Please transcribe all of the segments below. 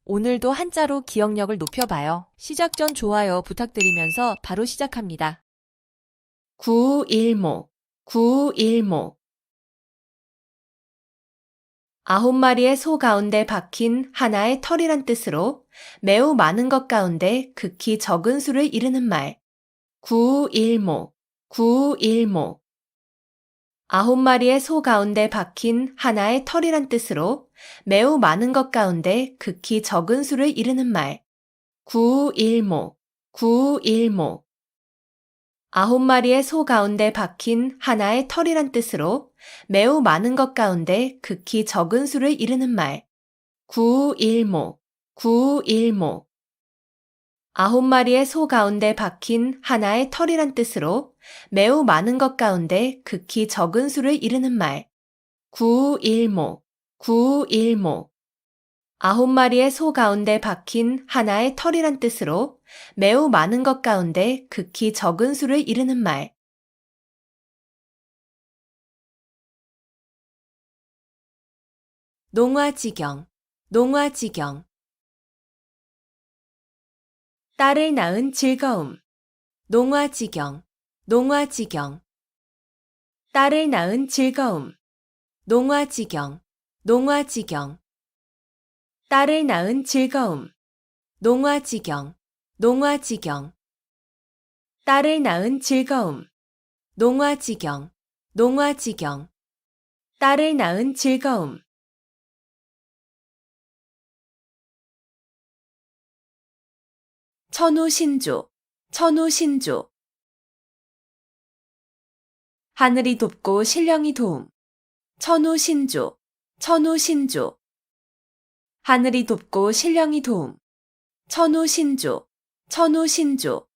오늘도 한자로 기억력을 높여봐요. 시작 전 좋아요 부탁드리면서 바로 시작합니다. 구일모, 구일모. 9마리의 소 가운데 박힌 하나의 털이란 뜻으로 매우 많은 것 가운데 극히 적은 수를 이르는 말. 구일모, 구일모. 9마리의 소 가운데 박힌 하나의 털이란 뜻으로 매우 많은 것 가운데 극히 적은 수를 이르는 말. 구일모, 구일모. 9마리의 소 가운데 박힌 하나의 털이란 뜻으로 매우 많은 것 가운데 극히 적은 수를 이르는 말. 구일모, 구일모. 9마리의 소 가운데 박힌 하나의 털이란 뜻으로 매우 많은 것 가운데 극히 적은 수를 이르는 말. 구일모, 구일모. 9마리의 소 가운데 박힌 하나의 털이란 뜻으로 매우 많은 것 가운데 극히 적은 수를 이르는 말. 농화지경, 농화지경. 딸을 낳은 즐거움. 농화지경, 농화지경. 딸을 낳은 즐거움. 농화지경, 농화지경. 딸을 낳은 즐거움. 농화지경, 농화지경. 딸을 낳은 즐거움. 농화지경, 농화지경. 딸을 낳은 즐거움. 천우신조, 천우신조. 하늘이 돕고 신령이 도움. 천우신조, 천우신조. 하늘이 돕고 신령이 도움. 천우신조, 천우신조.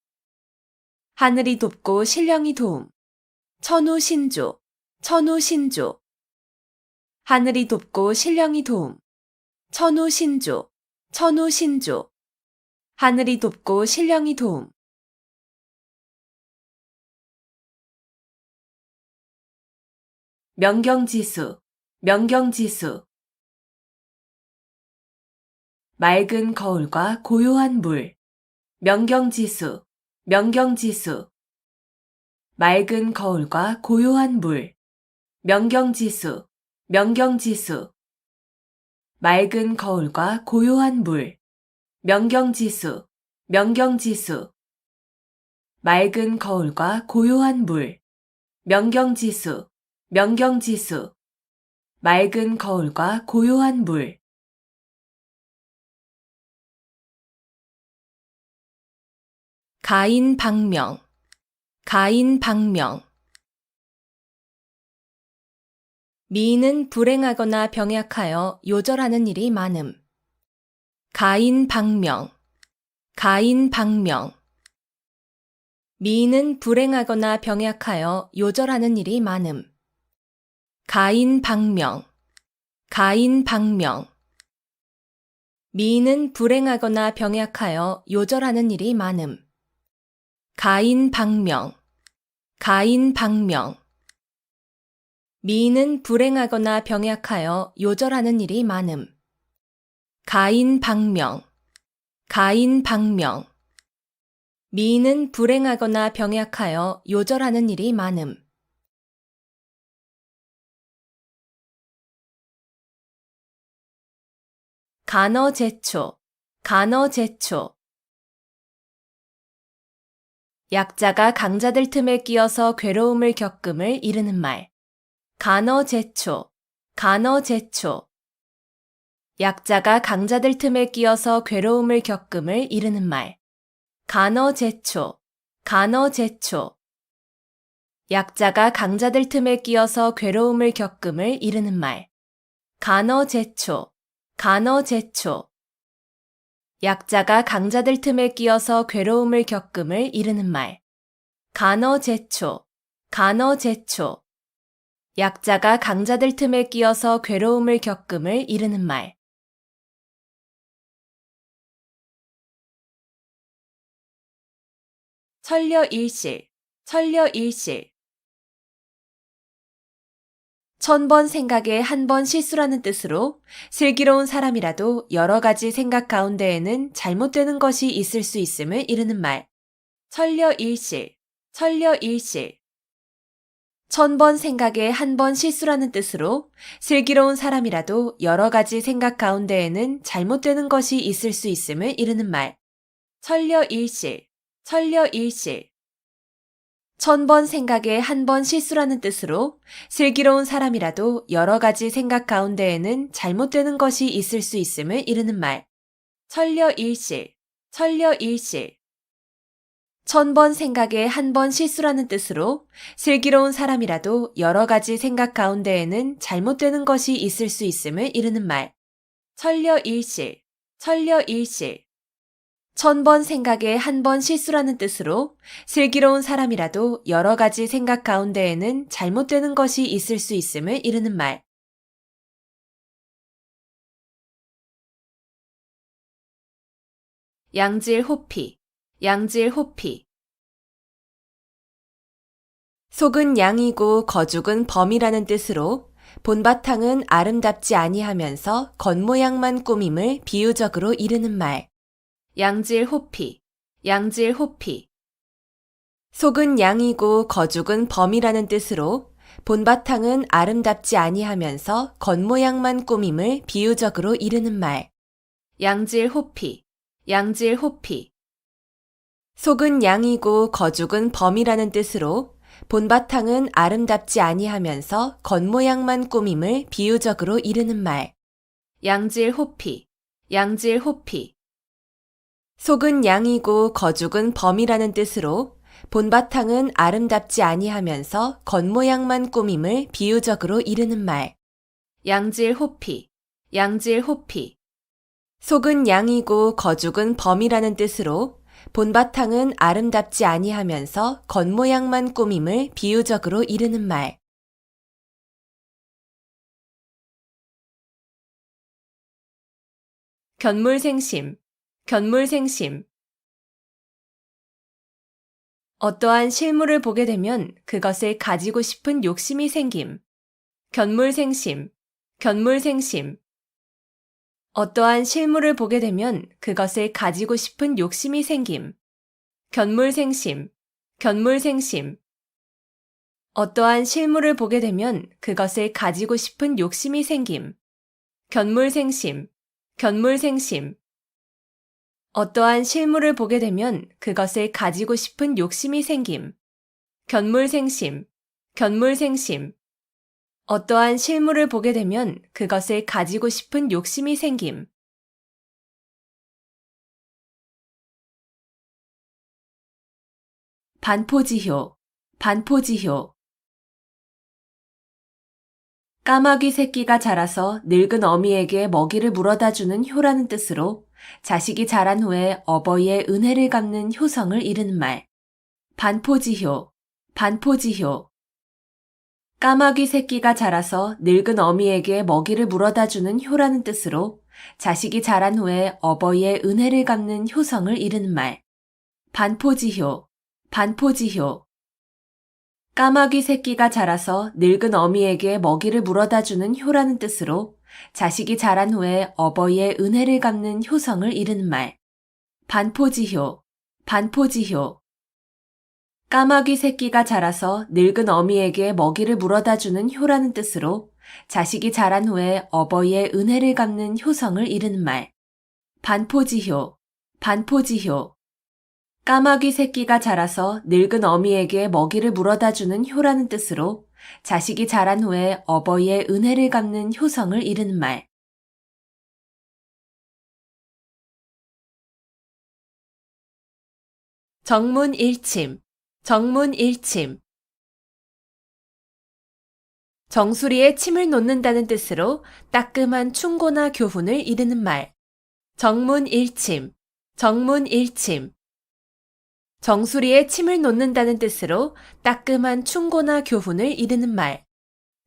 하늘이 돕고 신령이 도움. 천우신조, 천우신조. 하늘이 돕고 신령이 도움. 천우신조, 천우신조. 하늘이 돕고 신령이 도움. 명경지수, 명경지수. 맑은 거울과 고요한 물. 명경지수, 명경지수. 맑은 거울과 고요한 물. 명경지수, 명경지수. 맑은 거울과 고요한 물. 명경지수, 명경지수. 맑은 거울과 고요한 물. 명경지수, 명경지수. 맑은 거울과 고요한 물. 가인방명, 가인방명. 미인은 불행하거나 병약하여 요절하는 일이 많음. 가인방명, 가인방명. 미인은 불행하거나 병약하여 요절하는 일이 많음. 가인방명, 가인방명. 미인은 불행하거나 병약하여 요절하는 일이 많음. 가인방명, 가인방명. 미인은 불행하거나 병약하여 요절하는 일이 많음. 가인방명, 가인방명. 미인은 불행하거나 병약하여 요절하는 일이 많음. 간어제초, 간어제초. 약자가 강자들 틈에 끼어서 괴로움을 겪음을 이르는 말. 간어제초, 간어제초. 약자가 강자들 틈에 끼어서 괴로움을 겪음을 이르는 말. 간어제초, 간어제초. 약자가 강자들 틈에 끼어서 괴로움을 겪음을 이르는 말. 간어제초, 간어제초. 약자가 강자들 틈에 끼어서 괴로움을 겪음을 이르는 말. 간어제초, 간어제초. 약자가 강자들 틈에 끼어서 괴로움을 겪음을 이르는 말. 천려일실, 천려일실. 1000번 생각에 한 번 실수라는 뜻으로 슬기로운 사람이라도 여러 가지 생각 가운데에는 잘못되는 것이 있을 수 있음을 이르는 말. 천려일실, 천려일실. 1000번 생각에 한 번 실수라는 뜻으로 슬기로운 사람이라도 여러 가지 생각 가운데에는 잘못되는 것이 있을 수 있음을 이르는 말. 천려일실, 천려일실. 1000번 생각에 한 번 실수라는 뜻으로 슬기로운 사람이라도 여러 가지 생각 가운데에는 잘못되는 것이 있을 수 있음을 이르는 말. 천려일실, 천려일실. 1000번 생각에 한 번 실수라는 뜻으로 슬기로운 사람이라도 여러 가지 생각 가운데에는 잘못되는 것이 있을 수 있음을 이르는 말. 천려일실, 천려일실. 1000번 생각에 한 번 실수라는 뜻으로 슬기로운 사람이라도 여러 가지 생각 가운데에는 잘못되는 것이 있을 수 있음을 이르는 말. 양질 호피, 양질 호피. 속은 양이고 거죽은 범이라는 뜻으로 본바탕은 아름답지 아니하면서 겉모양만 꾸밈을 비유적으로 이르는 말. 양질 호피, 양질 호피. 속은 양이고 거죽은 범이라는 뜻으로 본바탕은 아름답지 아니하면서 겉모양만 꾸밈을 비유적으로 이르는 말. 양질 호피, 양질 호피. 속은 양이고 거죽은 범이라는 뜻으로 본바탕은 아름답지 아니하면서 겉모양만 꾸밈을 비유적으로 이르는 말. 양질 호피, 양질 호피. 속은 양이고 거죽은 범이라는 뜻으로 본바탕은 아름답지 아니하면서 겉모양만 꾸밈을 비유적으로 이르는 말. 양질 호피, 양질 호피. 속은 양이고 거죽은 범이라는 뜻으로 본바탕은 아름답지 아니하면서 겉모양만 꾸밈을 비유적으로 이르는 말. 견물생심, 견물생심. 어떠한 실물을 보게 되면 그것을 가지고 싶은 욕심이 생김. 견물생심, 견물생심. 어떠한 실물을 보게 되면 그것을 가지고 싶은 욕심이 생김. 견물생심, 견물생심. 어떠한 실물을 보게 되면 그것을 가지고 싶은 욕심이 생김. 견물생심, 견물생심. 어떠한 실물을 보게 되면 그것을 가지고 싶은 욕심이 생김. 견물생심, 견물생심. 어떠한 실물을 보게 되면 그것을 가지고 싶은 욕심이 생김. 반포지효, 반포지효. 까마귀 새끼가 자라서 늙은 어미에게 먹이를 물어다 주는 효라는 뜻으로 자식이 자란 후에 어버이의 은혜를 갚는 효성을 이르는 말. 반포지효, 반포지효. 까마귀 새끼가 자라서 늙은 어미에게 먹이를 물어다 주는 효라는 뜻으로 자식이 자란 후에 어버이의 은혜를 갚는 효성을 이르는 말. 반포지효, 반포지효. 까마귀 새끼가 자라서 늙은 어미에게 먹이를 물어다 주는 효라는 뜻으로 자식이 자란 후에 어버이의 은혜를 갚는 효성을 이르는 말. 반포지효, 반포지효. 까마귀 새끼가 자라서 늙은 어미에게 먹이를 물어다 주는 효라는 뜻으로 자식이 자란 후에 어버이의 은혜를 갚는 효성을 이르는 말. 반포지효, 반포지효. 까마귀 새끼가 자라서 늙은 어미에게 먹이를 물어다 주는 효라는 뜻으로 자식이 자란 후에 어버이의 은혜를 갚는 효성을 이르는 말. 정문일침, 정문일침. 정수리에 침을 놓는다는 뜻으로 따끔한 충고나 교훈을 이르는 말. 정문일침, 정문일침. 정수리에 침을 놓는다는 뜻으로 따끔한 충고나 교훈을 이르는 말.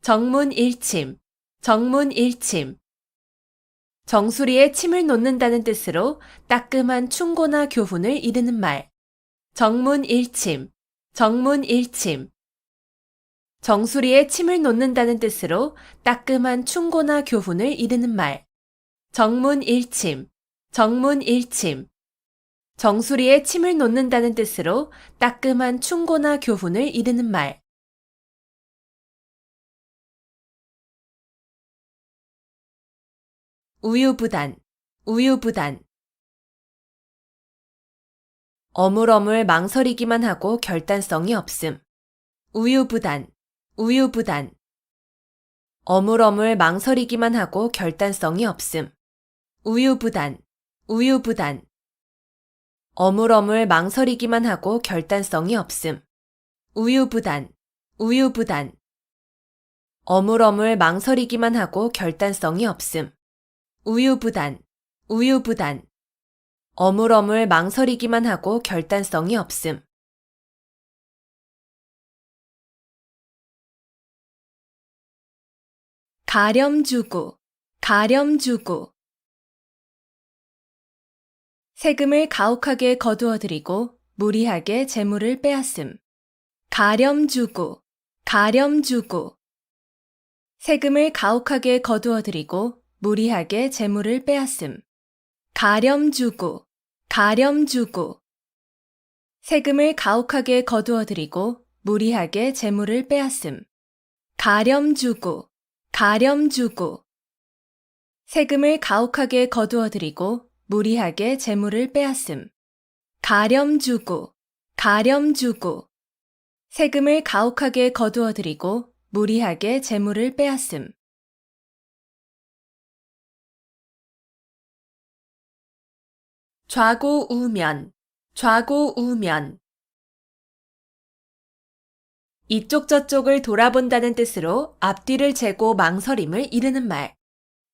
정문일침, 정문일침. 정수리에 침을 놓는다는 뜻으로 따끔한 충고나 교훈을 이르는 말. 정문일침, 정문일침. 정수리에 침을 놓는다는 뜻으로 따끔한 충고나 교훈을 이르는 말. 정문일침, 정문일침. 정수리에 침을 놓는다는 뜻으로 따끔한 충고나 교훈을 이르는 말. 우유부단, 우유부단. 어물어물 망설이기만 하고 결단성이 없음. 우유부단, 우유부단. 어물어물 망설이기만 하고 결단성이 없음. 우유부단, 우유부단. 어물어물 망설이기만 하고 결단성이 없음. 우유부단, 우유부단. 어물어물 망설이기만 하고 결단성이 없음. 우유부단, 우유부단. 어물어물 망설이기만 하고 결단성이 없음. 가렴주구, 가렴주구. 세금을 가혹하게 거두어들이고 무리하게 재물을 빼앗음. 가렴주구, 가렴주구. 세금을 가혹하게 거두어들이고 무리하게 재물을 빼앗음. 가렴주구, 가렴주구. 세금을 가혹하게 거두어들이고 무리하게 재물을 빼앗음. 가렴주구, 가렴주구. 세금을 가혹하게 거두어들이고 무리하게 재물을 빼앗음. 가렴주구, 가렴주구. 세금을 가혹하게 거두어들이고 무리하게 재물을 빼앗음. 좌고우면, 좌고우면. 이쪽 저쪽을 돌아본다는 뜻으로 앞뒤를 재고 망설임을 이르는 말.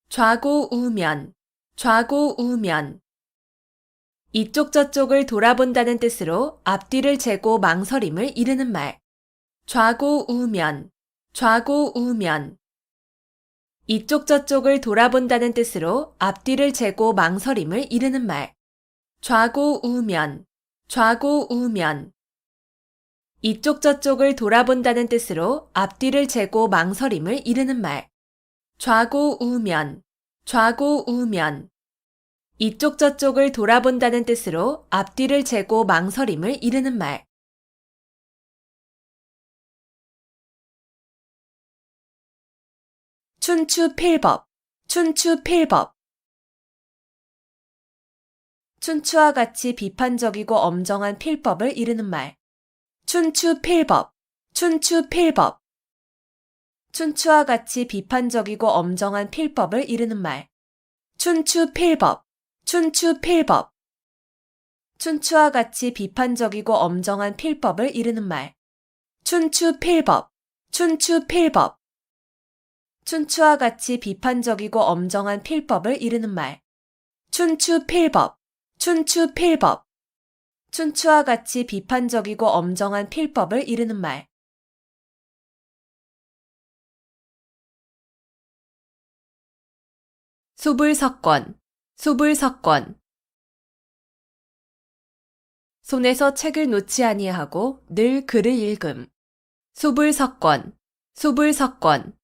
좌고우면, 좌고우면. 이쪽 저쪽을 돌아본다는 뜻으로 앞뒤를 재고 망설임을 이르는 말. 좌고우면, 좌고우면. 이쪽 저쪽을 돌아본다는 뜻으로 앞뒤를 재고 망설임을 이르는 말. 좌고우면, 좌고우면. 이쪽 저쪽을 돌아본다는 뜻으로 앞뒤를 재고 망설임을 이르는 말. 좌고우면, 좌고우면. 이쪽 저쪽을 돌아본다는 뜻으로 앞뒤를 재고 망설임을 이르는 말. 춘추필법, 춘추필법. 춘추와 같이 비판적이고 엄정한 필법을 이르는 말. 춘추필법, 춘추필법. 춘추와 같이 비판적이고 엄정한 필법을 이르는 말. 춘추필법, 춘추필법. 춘추와 같이 비판적이고 엄정한 필법을 이르는 말. 춘추필법, 춘추필법. 춘추와 같이 비판적이고 엄정한 필법을 이르는 말. 춘추필법, 춘추필법. 춘추와 같이 비판적이고 엄정한 필법을 이르는 말. 소불석권, 소불석권. 손에서 책을 놓지 아니하고 늘 글을 읽음. 소불석권, 소불석권.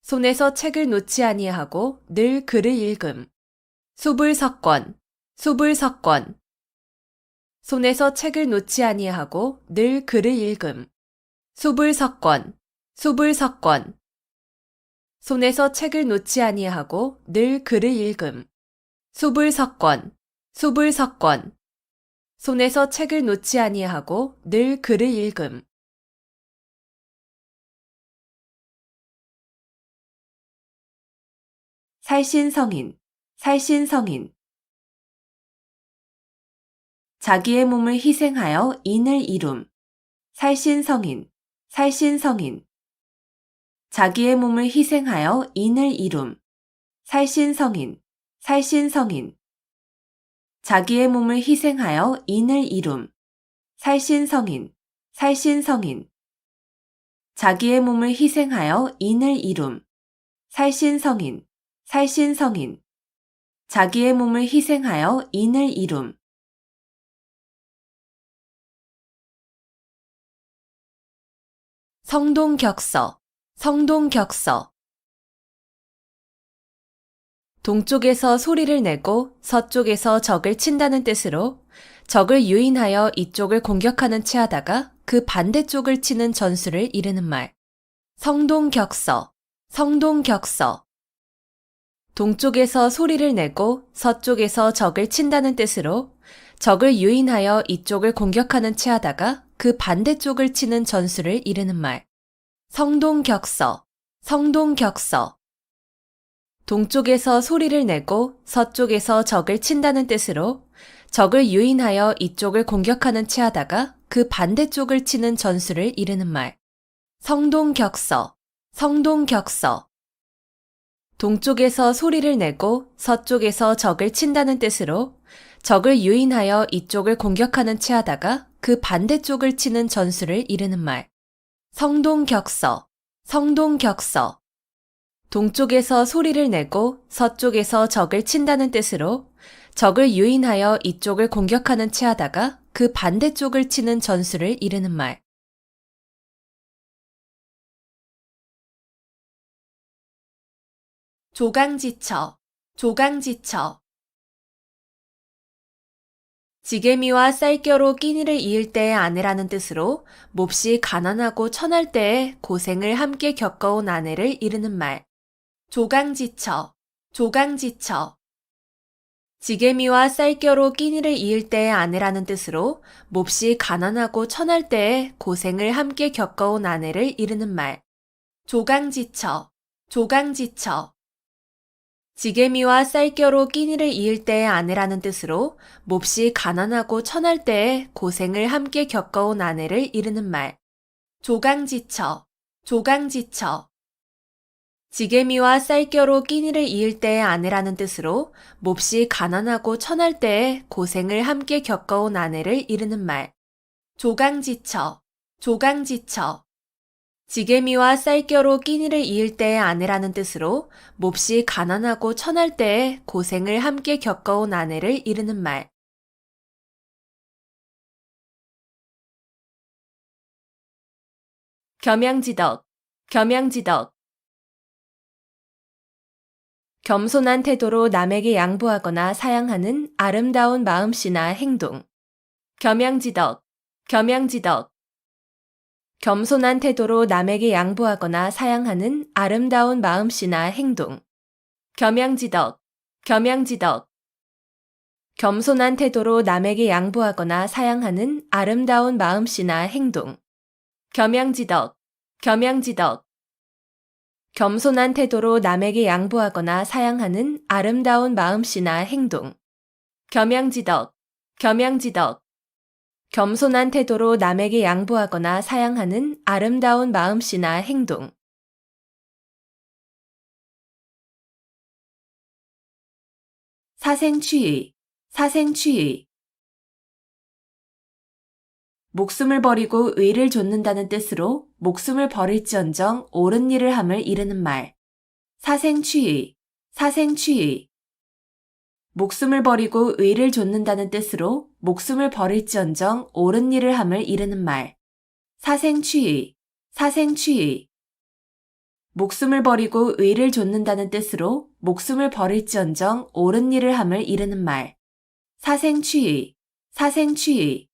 손에서 책을 놓지 아니하고 늘 글을 읽음. 소불석권, 소불석권. 손에서 책을 놓지 아니하고 늘 글을 읽음. 소불석권, 소불석권. 손에서 책을 놓지 아니하고 늘 글을 읽음. 소불석권, 소불석권. 손에서 책을 놓지 아니하고 늘 글을 읽음. 살신성인, 살신성인. 자기의 몸을 희생하여 인을 이룸. 살신성인, 살신성인. 자기의 몸을 희생하여 인을 이룸. 살신성인, 살신성인. 자기의 몸을 희생하여 인을 이룸. 살신성인, 살신성인. 자기의 몸을 희생하여 인을 이룸. 살신성인, 살신성인. 자기의 몸을 희생하여 인을 이룸. 성동격서, 성동격서. 동쪽에서 소리를 내고 서쪽에서 적을 친다는 뜻으로 적을 유인하여 이쪽을 공격하는 체하다가 그 반대쪽을 치는 전술을 이르는 말. 성동격서, 성동격서. 동쪽에서 소리를 내고 서쪽에서 적을 친다는 뜻으로 적을 유인하여 이쪽을 공격하는 체하다가 그 반대쪽을 치는 전술을 이르는 말. 성동격서, 성동격서. 동쪽에서 소리를 내고 서쪽에서 적을 친다는 뜻으로 적을 유인하여 이쪽을 공격하는 체하다가 그 반대쪽을 치는 전술을 이르는 말. 성동격서, 성동격서. 동쪽에서 소리를 내고 서쪽에서 적을 친다는 뜻으로 적을 유인하여 이쪽을 공격하는 체하다가 그 반대쪽을 치는 전술을 이르는 말. 성동격서, 성동격서. 동쪽에서 소리를 내고 서쪽에서 적을 친다는 뜻으로 적을 유인하여 이쪽을 공격하는 체하다가 그 반대쪽을 치는 전술을 이르는 말. 조강지처, 조강지처. 지게미와 쌀겨로 끼니를 이을 때의 아내라는 뜻으로 몹시 가난하고 천할 때에 고생을 함께 겪어온 아내를 이르는 말. 조강지처, 조강지처. 지게미와 쌀겨로 끼니를 이을 때의 아내라는 뜻으로 몹시 가난하고 천할 때에 고생을 함께 겪어온 아내를 이르는 말. 조강지처, 조강지처. 지게미와 쌀겨로 끼니를 이을 때의 아내라는 뜻으로 몹시 가난하고 천할 때에 고생을 함께 겪어온 아내를 이르는 말. 조강지처, 조강지처. 지게미와 쌀겨로 끼니를 이을 때의 아내라는 뜻으로 몹시 가난하고 천할 때에 고생을 함께 겪어온 아내를 이르는 말. 조강지처, 조강지처. 지게미와 쌀겨로 끼니를 이을 때의 아내라는 뜻으로 몹시 가난하고 천할 때에 고생을 함께 겪어온 아내를 이르는 말. 겸양지덕, 겸양지덕. 겸손한 태도로 남에게 양보하거나 사양하는 아름다운 마음씨나 행동. 겸양지덕, 겸양지덕. 겸손한 태도로 남에게 양보하거나 사양하는 아름다운 마음씨나 행동. 겸양지덕, 겸양지덕. 겸손한 태도로 남에게 양보하거나 사양하는 아름다운 마음씨나 행동. 겸양지덕, 겸양지덕. 겸손한 태도로 남에게 양보하거나 사양하는 아름다운 마음씨나 행동. 겸양지덕, 겸양지덕. 겸손한 태도로 남에게 양보하거나 사양하는 아름다운 마음씨나 행동. 사생취의, 사생취의. 목숨을 버리고 의를 좇는다는 뜻으로 목숨을 버릴지언정 옳은 일을 함을 이르는 말. 사생취의, 사생취의. 목숨을 버리고 의를 좇는다는 뜻으로 목숨을 버릴지언정 옳은 일을 함을 이르는 말. 사생취의, 사생취의. 목숨을 버리고 의를 좇는다는 뜻으로 목숨을 버릴지언정 옳은 일을 함을 이르는 말. 사생취의, 사생취의.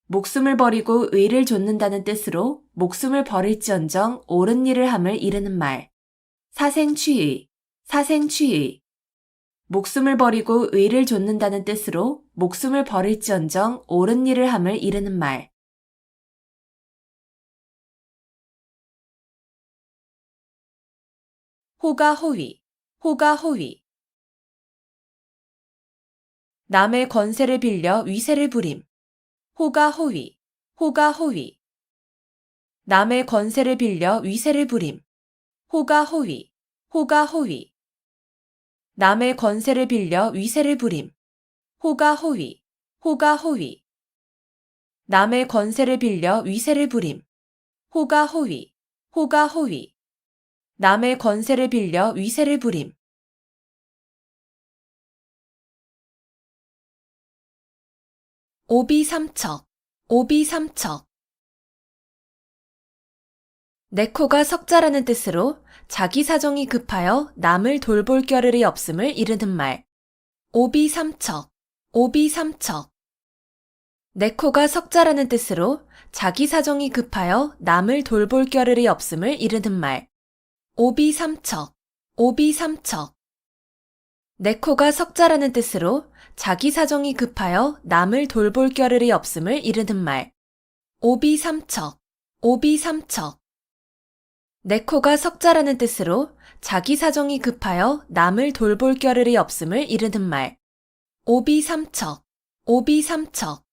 목숨을 버리고 의를 좇는다는 뜻으로 목숨을 버릴지언정 옳은 일을 함을 이르는 말. 사생취의, 사생취의. 목숨을 버리고 의를 좇는다는 뜻으로 목숨을 버릴지언정 옳은 일을 함을 이르는 말. 호가호위, 호가호위. 남의 권세를 빌려 위세를 부림. 호가호위, 호가호위. 남의 권세를 빌려 위세를 부림. 호가호위, 호가호위. 남의 권세를 빌려 위세를 부림. 호가호위, 호가호위. 남의 권세를 빌려 위세를 부림. 호가호위, 호가호위. 남의 권세를 빌려 위세를 부림. 오비삼척, 오비삼척. 내 코가 석자라는 뜻으로 자기 사정이 급하여 남을 돌볼 겨를이 없음을 이르는 말. 오비삼척, 오비삼척. 내 코가 석자라는 뜻으로 자기 사정이 급하여 남을 돌볼 겨를이 없음을 이르는 말. 오비삼척, 오비삼척. 내 코가 석자라는 뜻으로 자기 사정이 급하여 남을 돌볼 겨를이 없음을 이르는 말. 오비삼척, 오비삼척. 내 코가 석자라는 뜻으로 자기 사정이 급하여 남을 돌볼 겨를이 없음을 이르는 말. 오비삼척, 오비삼척.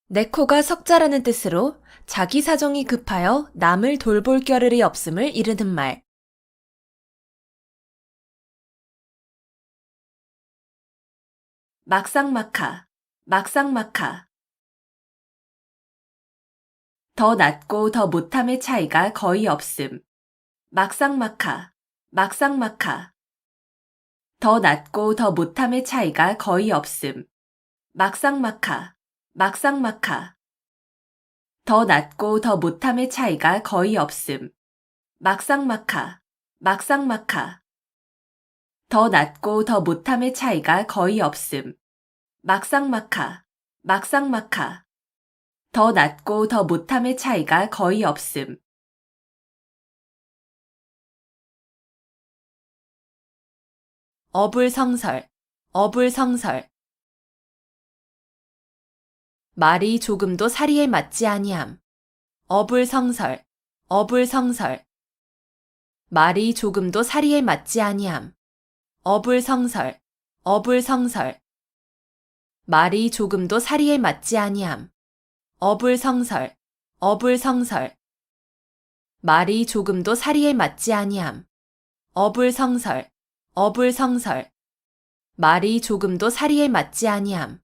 내 코가 석자라는 뜻으로 자기 사정이 급하여 남을 돌볼 겨를이 없음을 이르는 말. 막상막하, 막상막하. 더 낫고 더 못함의 차이가 거의 없음. 막상막하, 막상막하. 더 낫고 더 못함의 차이가 거의 없음. 막상막하, 막상막하. 더 낫고 더 못함의 차이가 거의 없음. 막상막하, 막상막하. 더 낫고 더 못함의 차이가 거의 없음. 막상막하, 막상막하. 더 낫고 더 못함의 차이가 거의 없음. 어불성설, 어불성설. 말이 조금도 사리에 맞지 아니함. 어불성설, 어불성설. 말이 조금도 사리에 맞지 아니함. 어불성설, 어불성설. 말이 조금도 사리에 맞지 아니함. 어불성설, 어불성설. 말이 조금도 사리에 맞지 아니함. 어불성설, 어불성설. 말이 조금도 사리에 맞지 아니함.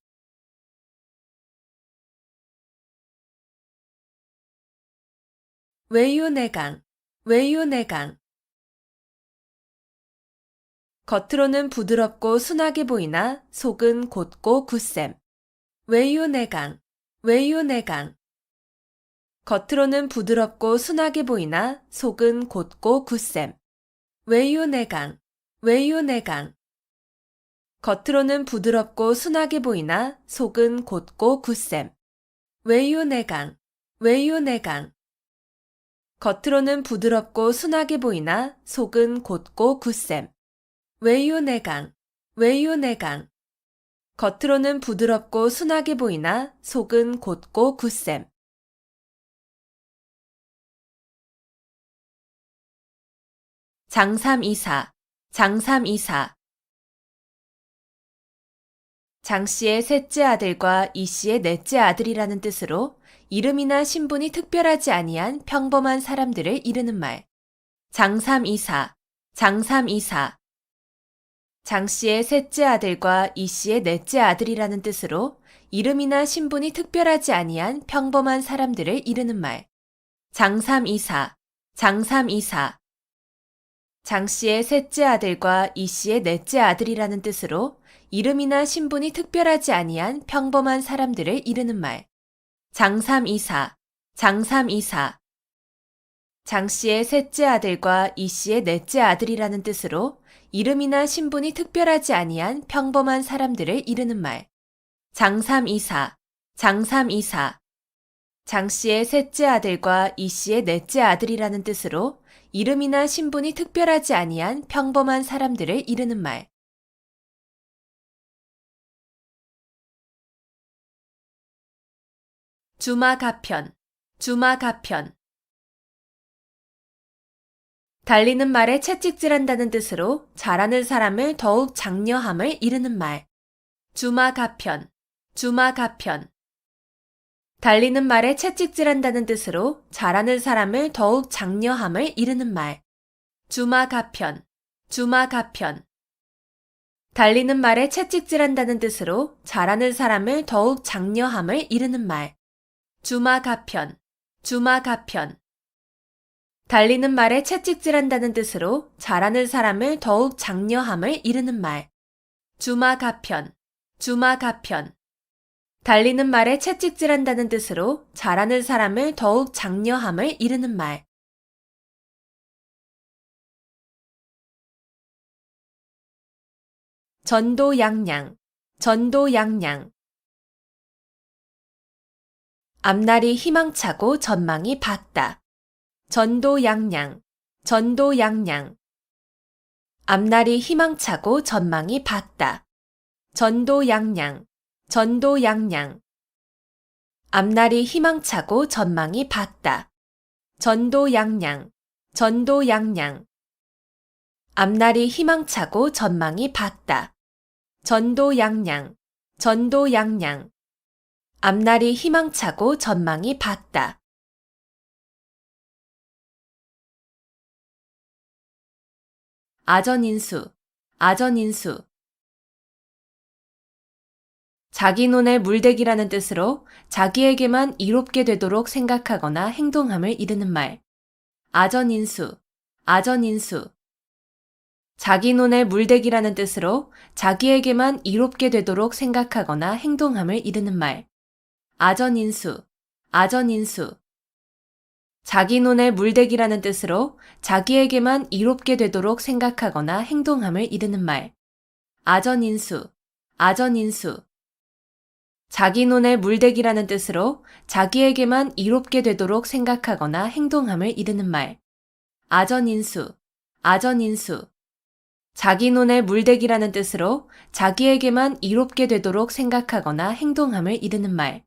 외유내강, 외유내강. 겉으로는 부드럽고 순하게 보이나 속은 곧고 굳셈. 외유내강, 외유내강. 겉으로는 부드럽고 순하게 보이나 속은 곧고 굳셈. 외유내강, 외유내강. 겉으로는 부드럽고 순하게 보이나 속은 곧고 굳셈. 외유내강, 외유내강. 겉으로는 부드럽고 순하게 보이나 속은 곧고 굳셈. 외유내강, 외유내강. 겉으로는 부드럽고 순하게 보이나 속은 곧고 굳셈. 장삼이사, 장삼이사. 장씨의 셋째 아들과 이씨의 넷째 아들이라는 뜻으로 이름이나 신분이 특별하지 아니한 평범한 사람들을 이르는 말. 장삼이사, 장삼이사. 장씨의 셋째 아들과 이씨의 넷째 아들이라는 뜻으로 이름이나 신분이 특별하지 아니한 평범한 사람들을 이르는 말. 장삼이사, 장삼이사. 장씨의 셋째 아들과 이씨의 넷째 아들이라는 뜻으로 이름이나 신분이 특별하지 아니한 평범한 사람들을 이르는 말. 장삼이사, 장삼이사. 장씨의 셋째 아들과 이씨의 넷째 아들이라는 뜻으로 이름이나 신분이 특별하지 아니한 평범한 사람들을 이르는 말. 장삼이사, 장삼이사. 장씨의 셋째 아들과 이씨의 넷째 아들이라는 뜻으로 이름이나 신분이 특별하지 아니한 평범한 사람들을 이르는 말. 주마가편, 주마가편. 달리는 말에 채찍질한다는 뜻으로 잘하는 사람을 더욱 장려함을 이르는 말. 주마가편, 주마가편. 달리는 말에 채찍질한다는 뜻으로 잘하는 사람을 더욱 장려함을 이르는 말. 주마가편, 주마가편. 달리는 말에 채찍질한다는 뜻으로 잘하는 사람을 더욱 장려함을 이르는 말. 주마가편, 주마가편. 달리는 말에 채찍질한다는 뜻으로 잘하는 사람을 더욱 장려함을 이르는 말. 주마가편, 주마가편. 달리는 말에 채찍질한다는 뜻으로 잘하는 사람을 더욱 장려함을 이르는 말. 전도양양, 전도양양. 앞날이 희망차고 전망이 밝다. 전도양양, 전도양양. 앞날이 희망차고 전망이 밝다. 전도양양, 전도양양. 앞날이 희망차고 전망이 밝다. 전도양양, 전도양양. 앞날이 희망차고 전망이 밝다. 전도양양, 전도양양. 앞날이 희망차고 전망이 밝다. 아전인수, 아전인수. 자기 논에 물대기라는 뜻으로 자기에게만 이롭게 되도록 생각하거나 행동함을 이르는 말. 아전인수, 아전인수. 자기 논에 물대기라는 뜻으로 자기에게만 이롭게 되도록 생각하거나 행동함을 이르는 말. 아전인수, 아전인수. 자기 논에 물대기라는 뜻으로 자기에게만 이롭게 되도록 생각하거나 행동함을 이르는 말. 아전인수, 아전인수. 자기 논에 물대기라는 뜻으로 자기에게만 이롭게 되도록 생각하거나 행동함을 이르는 말. 아전인수, 아전인수. 자기 논에 물대기라는 뜻으로 자기에게만 이롭게 되도록 생각하거나 행동함을 이르는 말.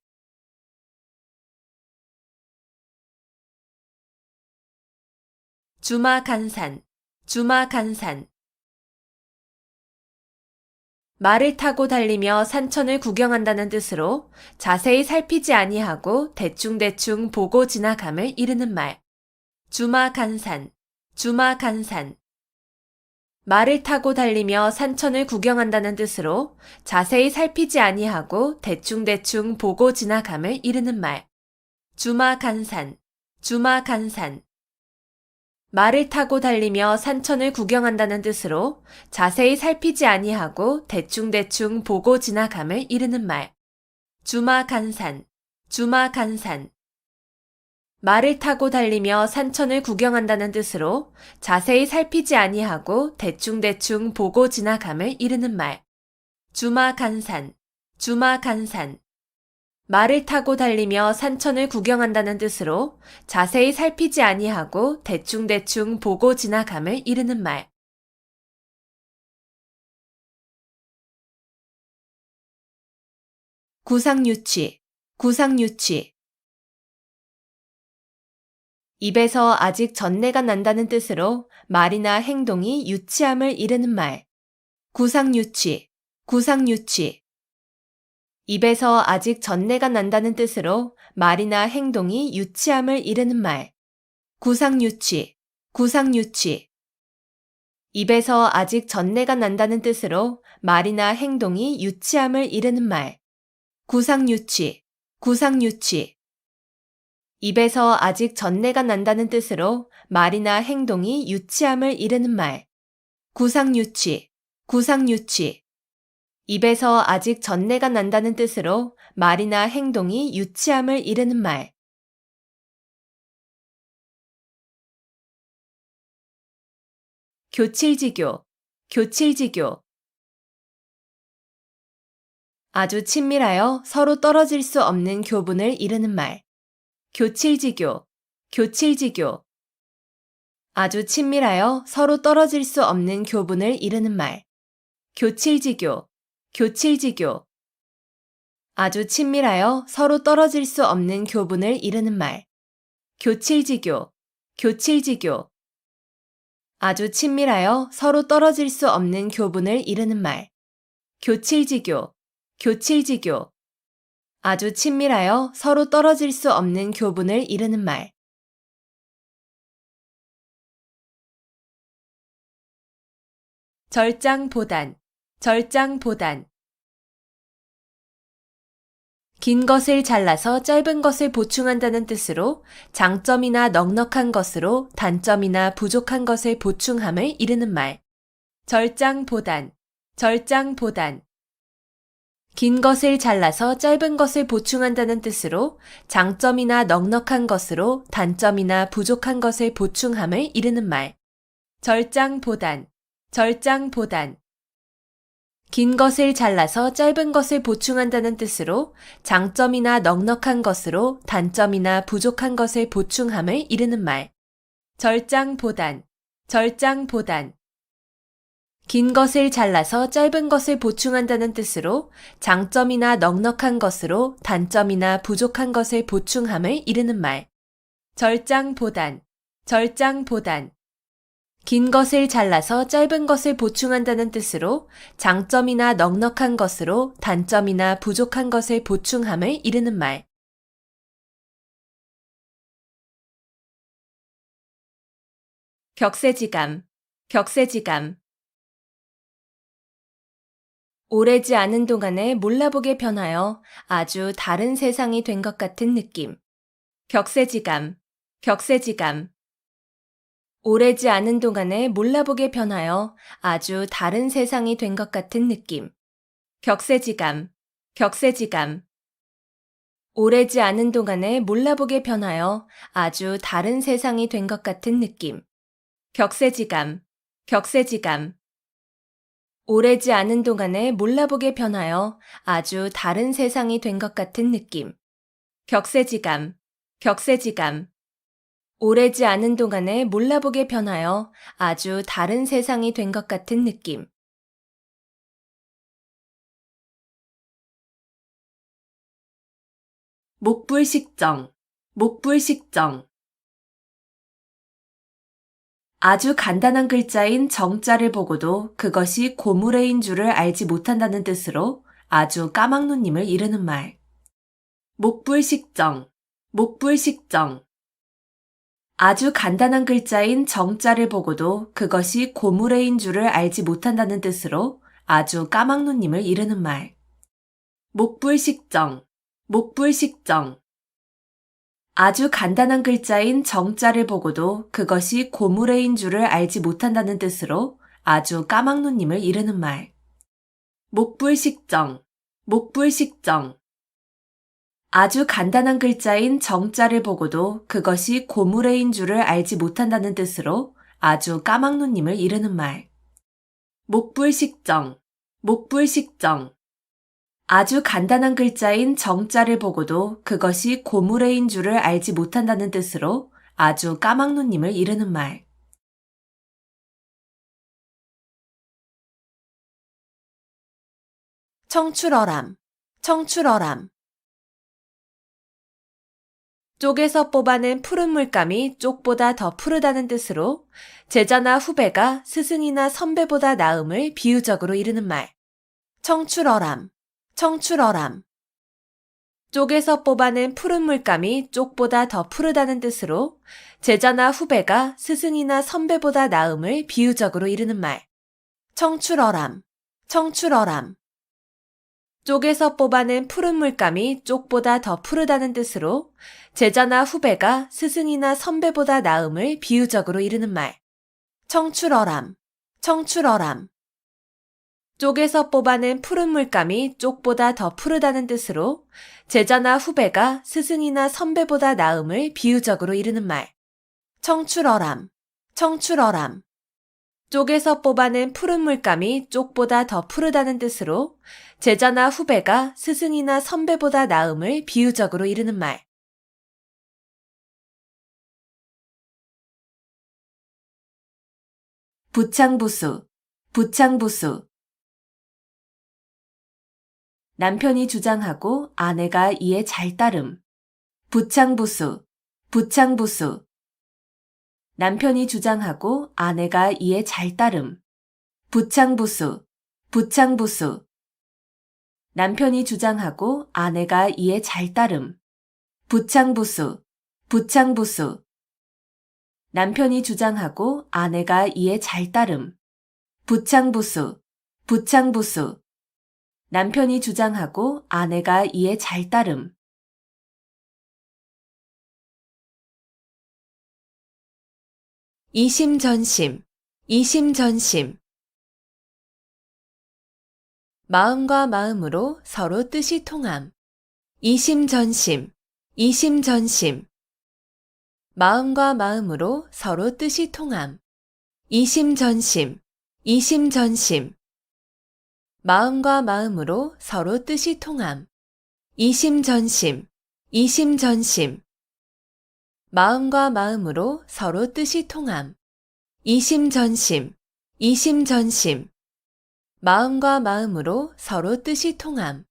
주마간산, 주마간산. 말을 타고 달리며 산천을 구경한다는 뜻으로 자세히 살피지 아니하고 대충대충 보고 지나감을 이르는 말. 주마간산, 주마간산. 말을 타고 달리며 산천을 구경한다는 뜻으로 자세히 살피지 아니하고 대충대충 보고 지나감을 이르는 말. 주마간산, 주마간산. 말을 타고 달리며 산천을 구경한다는 뜻으로 자세히 살피지 아니하고 대충대충 보고 지나감을 이르는 말. 주마간산, 주마간산. 말을 타고 달리며 산천을 구경한다는 뜻으로 자세히 살피지 아니하고 대충대충 보고 지나감을 이르는 말. 주마간산, 주마간산. 말을 타고 달리며 산천을 구경한다는 뜻으로 자세히 살피지 아니하고 대충대충 보고 지나감을 이르는 말. 구상유치, 구상유치. 입에서 아직 전내가 난다는 뜻으로 말이나 행동이 유치함을 이르는 말. 구상유치, 구상유치. 입에서 아직 전내가 난다는 뜻으로 말이나 행동이 유치함을 이르는 말. 구상유치, 구상유치. 입에서 아직 전내가 난다는 뜻으로 말이나 행동이 유치함을 이르는 말. 구상유치, 구상유치. 입에서 아직 전내가 난다는 뜻으로 말이나 행동이 유치함을 이르는 말. 구상유치, 구상유치. 입에서 아직 전내가 난다는 뜻으로 말이나 행동이 유치함을 이르는 말. 교칠지교, 교칠지교. 아주 친밀하여 서로 떨어질 수 없는 교분을 이르는 말. 교칠지교, 교칠지교. 아주 친밀하여 서로 떨어질 수 없는 교분을 이르는 말. 교칠지교, 교칠지교. 아주 친밀하여 서로 떨어질 수 없는 교분을 이르는 말. 교칠지교, 교칠지교. 아주 친밀하여 서로 떨어질 수 없는 교분을 이르는 말. 교칠지교, 교칠지교. 아주 친밀하여 서로 떨어질 수 없는 교분을 이르는 말. 절장보단, 절장보단. 긴 것을 잘라서 짧은 것을 보충한다는 뜻으로 장점이나 넉넉한 것으로 단점이나 부족한 것을 보충함을 이르는 말. 절장보단, 절장보단. 긴 것을 잘라서 짧은 것을 보충한다는 뜻으로 장점이나 넉넉한 것으로 단점이나 부족한 것을 보충함을 이르는 말. 절장보단, 절장보단. 긴 것을 잘라서 짧은 것을 보충한다는 뜻으로 장점이나 넉넉한 것으로 단점이나 부족한 것을 보충함을 이르는 말. 절장보단, 절장보단. 긴 것을 잘라서 짧은 것을 보충한다는 뜻으로 장점이나 넉넉한 것으로 단점이나 부족한 것을 보충함을 이르는 말. 절장보단, 절장보단. 긴 것을 잘라서 짧은 것을 보충한다는 뜻으로 장점이나 넉넉한 것으로 단점이나 부족한 것을 보충함을 이르는 말. 격세지감, 격세지감. 오래지 않은 동안에 몰라보게 변하여 아주 다른 세상이 된 것 같은 느낌. 격세지감, 격세지감. 오래지 않은 동안에 몰라보게 변하여 아주 다른 세상이 된 것 같은 느낌. 격세지감, 격세지감. 오래지 않은 동안에 몰라보게 변하여 아주 다른 세상이 된 것 같은 느낌. 격세지감, 격세지감. 오래지 않은 동안에 몰라보게 변하여 아주 다른 세상이 된 것 같은 느낌. 격세지감, 격세지감. 오래지 않은 동안에 몰라보게 변하여 아주 다른 세상이 된 것 같은 느낌. 목불식정, 목불식정. 아주 간단한 글자인 정자를 보고도 그것이 고무래인 줄을 알지 못한다는 뜻으로 아주 까막눈님을 이르는 말. 목불식정, 목불식정. 아주 간단한 글자인 정자를 보고도 그것이 고무래인 줄을 알지 못한다는 뜻으로 아주 까막눈님을 이르는 말. 목불식정, 목불식정. 아주 간단한 글자인 정자를 보고도 그것이 고무래인 줄을 알지 못한다는 뜻으로 아주 까막눈님을 이르는 말. 목불식정, 목불식정. 아주 간단한 글자인 정자를 보고도 그것이 고무래인 줄을 알지 못한다는 뜻으로 아주 까막눈님을 이르는 말. 목불식정, 목불식정. 아주 간단한 글자인 정자를 보고도 그것이 고무래인 줄을 알지 못한다는 뜻으로 아주 까막눈님을 이르는 말. 청출어람, 청출어람. 쪽에서 뽑아낸 푸른 물감이 쪽보다 더 푸르다는 뜻으로 제자나 후배가 스승이나 선배보다 나음을 비유적으로 이르는 말. 청출어람, 청출어람. 쪽에서 뽑아낸 푸른 물감이 쪽보다 더 푸르다는 뜻으로 제자나 후배가 스승이나 선배보다 나음을 비유적으로 이르는 말. 청출어람, 청출어람. 쪽에서 뽑아낸 푸른 물감이 쪽보다 더 푸르다는 뜻으로 제자나 후배가 스승이나 선배보다 나음을 비유적으로 이르는 말. 청출어람, 청출어람. 쪽에서 뽑아낸 푸른 물감이 쪽보다 더 푸르다는 뜻으로 제자나 후배가 스승이나 선배보다 나음을 비유적으로 이르는 말. 청출어람, 청출어람. 쪽에서 뽑아낸 푸른 물감이 쪽보다 더 푸르다는 뜻으로 제자나 후배가 스승이나 선배보다 나음을 비유적으로 이르는 말. 부창부수, 부창부수. 남편이 주장하고 아내가 이에 잘 따름. 부창부수, 부창부수. 남편이 주장하고 아내가 이에 잘 따름. 부창부수, 부창부수. 남편이 주장하고 아내가 이에 잘 따름. 부창부수, 부창부수. 남편이 주장하고 아내가 이에 잘 따름. 부창부수, 부창부수. 남편이 주장하고 아내가 이에 잘 따름. 이심전심, 이심전심. 마음과 마음으로 서로 뜻이 통함. 이심전심, 이심전심. 마음과 마음으로 서로 뜻이 통함. 이심전심, 이심전심. 마음과 마음으로 서로 뜻이 통함. 이심전심, 이심전심. 마음과 마음으로 서로 뜻이 통함. 이심전심, 이심전심. 마음과 마음으로 서로 뜻이 통함.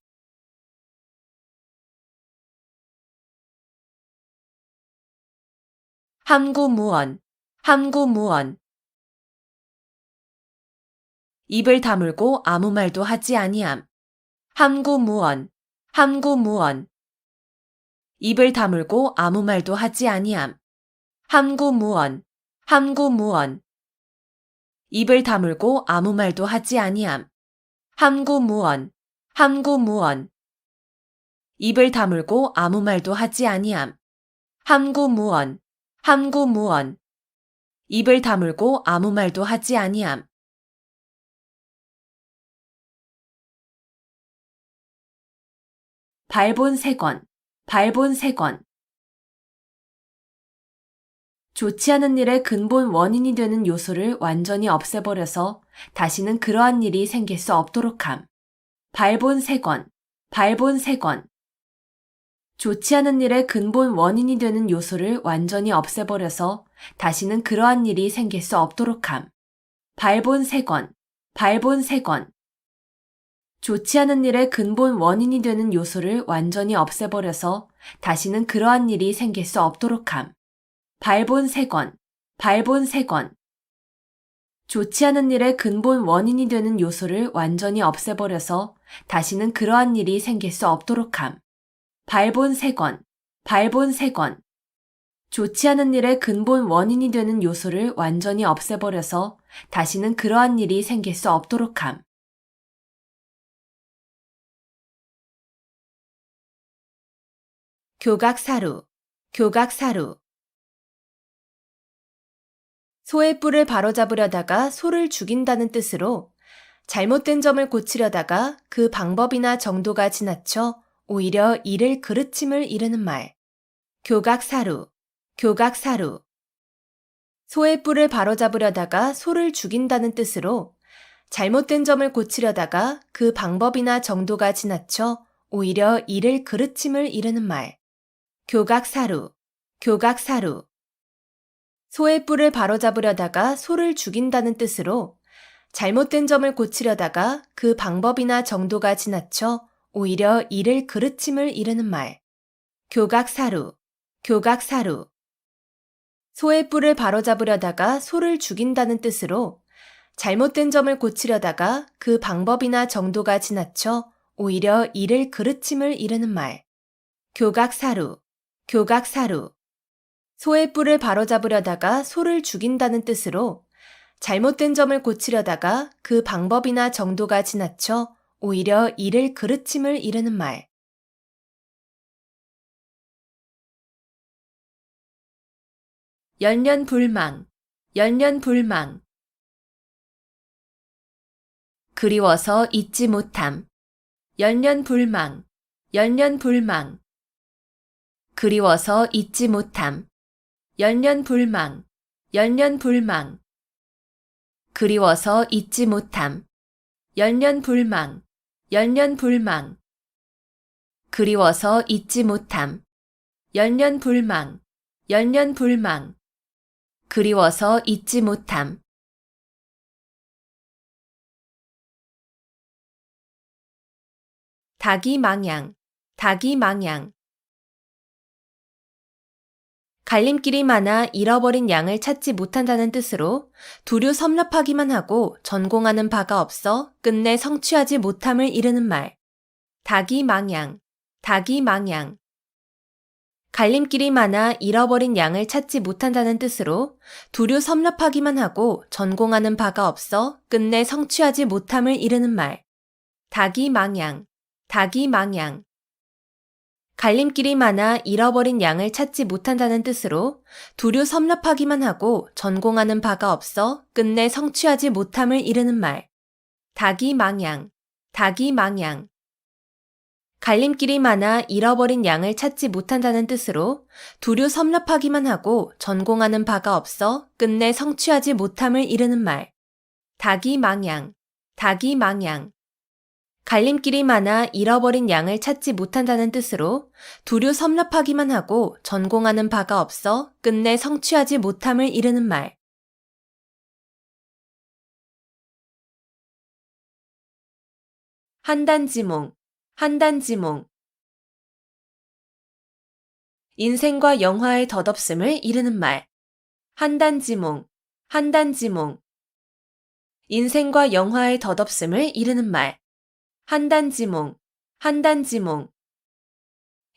함구무언, 함구무언. 입을 다물고 아무 말도 하지 아니함. 함구무언, 함구무언. 입을 다물고 아무 말도 하지 아니함. 함구무언, 함구무언. 입을 다물고 아무 말도 하지 아니함. 함구무언, 함구무언. 입을 다물고 아무 말도 하지 아니함. 함구무언, 함구무언. 입을 다물고 아무 말도 하지 아니함. 발본색원, 발본색원. 좋지 않은 일의 근본 원인이 되는 요소를 완전히 없애버려서 다시는 그러한 일이 생길 수 없도록 함. 발본색원, 발본색원. 좋지 않은 일의 근본 원인이 되는 요소를 완전히 없애버려서 다시는 그러한 일이 생길 수 없도록 함. 발본색원, 발본색원. 좋지 않은 일의 근본 원인이 되는 요소를 완전히 없애버려서 다시는 그러한 일이 생길 수 없도록 함. 발본색원, 발본색원. 좋지 않은 일의 근본 원인이 되는 요소를 완전히 없애버려서 다시는 그러한 일이 생길 수 없도록 함. 발본색원, 발본색원. 좋지 않은 일의 근본 원인이 되는 요소를 완전히 없애버려서 다시는 그러한 일이 생길 수 없도록 함. 교각사루, 교각사루. 소의 뿔을 바로잡으려다가 소를 죽인다는 뜻으로 잘못된 점을 고치려다가 그 방법이나 정도가 지나쳐 오히려 이를 그르침을 이르는 말. 교각사루, 교각사루. 소의 뿔을 바로잡으려다가 소를 죽인다는 뜻으로 잘못된 점을 고치려다가 그 방법이나 정도가 지나쳐 오히려 이를 그르침을 이르는 말. 교각사루, 교각사루. 소의 뿔을 바로잡으려다가 소를 죽인다는 뜻으로 잘못된 점을 고치려다가 그 방법이나 정도가 지나쳐 오히려 이를 그르침을 이르는 말. 교각사루, 교각사루. 소의 뿔을 바로잡으려다가 소를 죽인다는 뜻으로 잘못된 점을 고치려다가 그 방법이나 정도가 지나쳐 오히려 이를 그르침을 이르는 말. 교각사루, 교각사루. 소의 뿔을 바로잡으려다가 소를 죽인다는 뜻으로 잘못된 점을 고치려다가 그 방법이나 정도가 지나쳐 오히려 이를 그르침을 이르는 말. 연년불망, 연년불망. 그리워서 잊지 못함. 연년불망, 연년불망. 그리워서 잊지 못함. 연년불망, 연년불망. 그리워서 잊지 못함. 연년불망, 연년불망. 그리워서 잊지 못함. 연년불망, 연년불망. 그리워서 잊지 못함. 닭이망양, 닭이망양. 갈림길이 많아 잃어버린 양을 찾지 못한다는 뜻으로 두류 섭렵하기만 하고 전공하는 바가 없어 끝내 성취하지 못함을 이르는 말. 닭이망양, 닭이망양. 갈림길이 많아 잃어버린 양을 찾지 못한다는 뜻으로 두류 섭렵하기만 하고 전공하는 바가 없어 끝내 성취하지 못함을 이르는 말. 닭이망양, 닭이망양. 갈림길이 많아 잃어버린 양을 찾지 못한다는 뜻으로 두류 섭렵하기만 하고 전공하는 바가 없어 끝내 성취하지 못함을 이르는 말. 닭이망양, 닭이망양. 갈림길이 많아 잃어버린 양을 찾지 못한다는 뜻으로 두류 섭렵하기만 하고 전공하는 바가 없어 끝내 성취하지 못함을 이르는 말. 닭이망양, 닭이망양. 갈림길이 많아 잃어버린 양을 찾지 못한다는 뜻으로 두루 섭렵하기만 하고 전공하는 바가 없어 끝내 성취하지 못함을 이르는 말. 한단지몽, 한단지몽. 인생과 영화의 덧없음을 이르는 말. 한단지몽, 한단지몽. 인생과 영화의 덧없음을 이르는 말. 한단지몽, 한단지몽.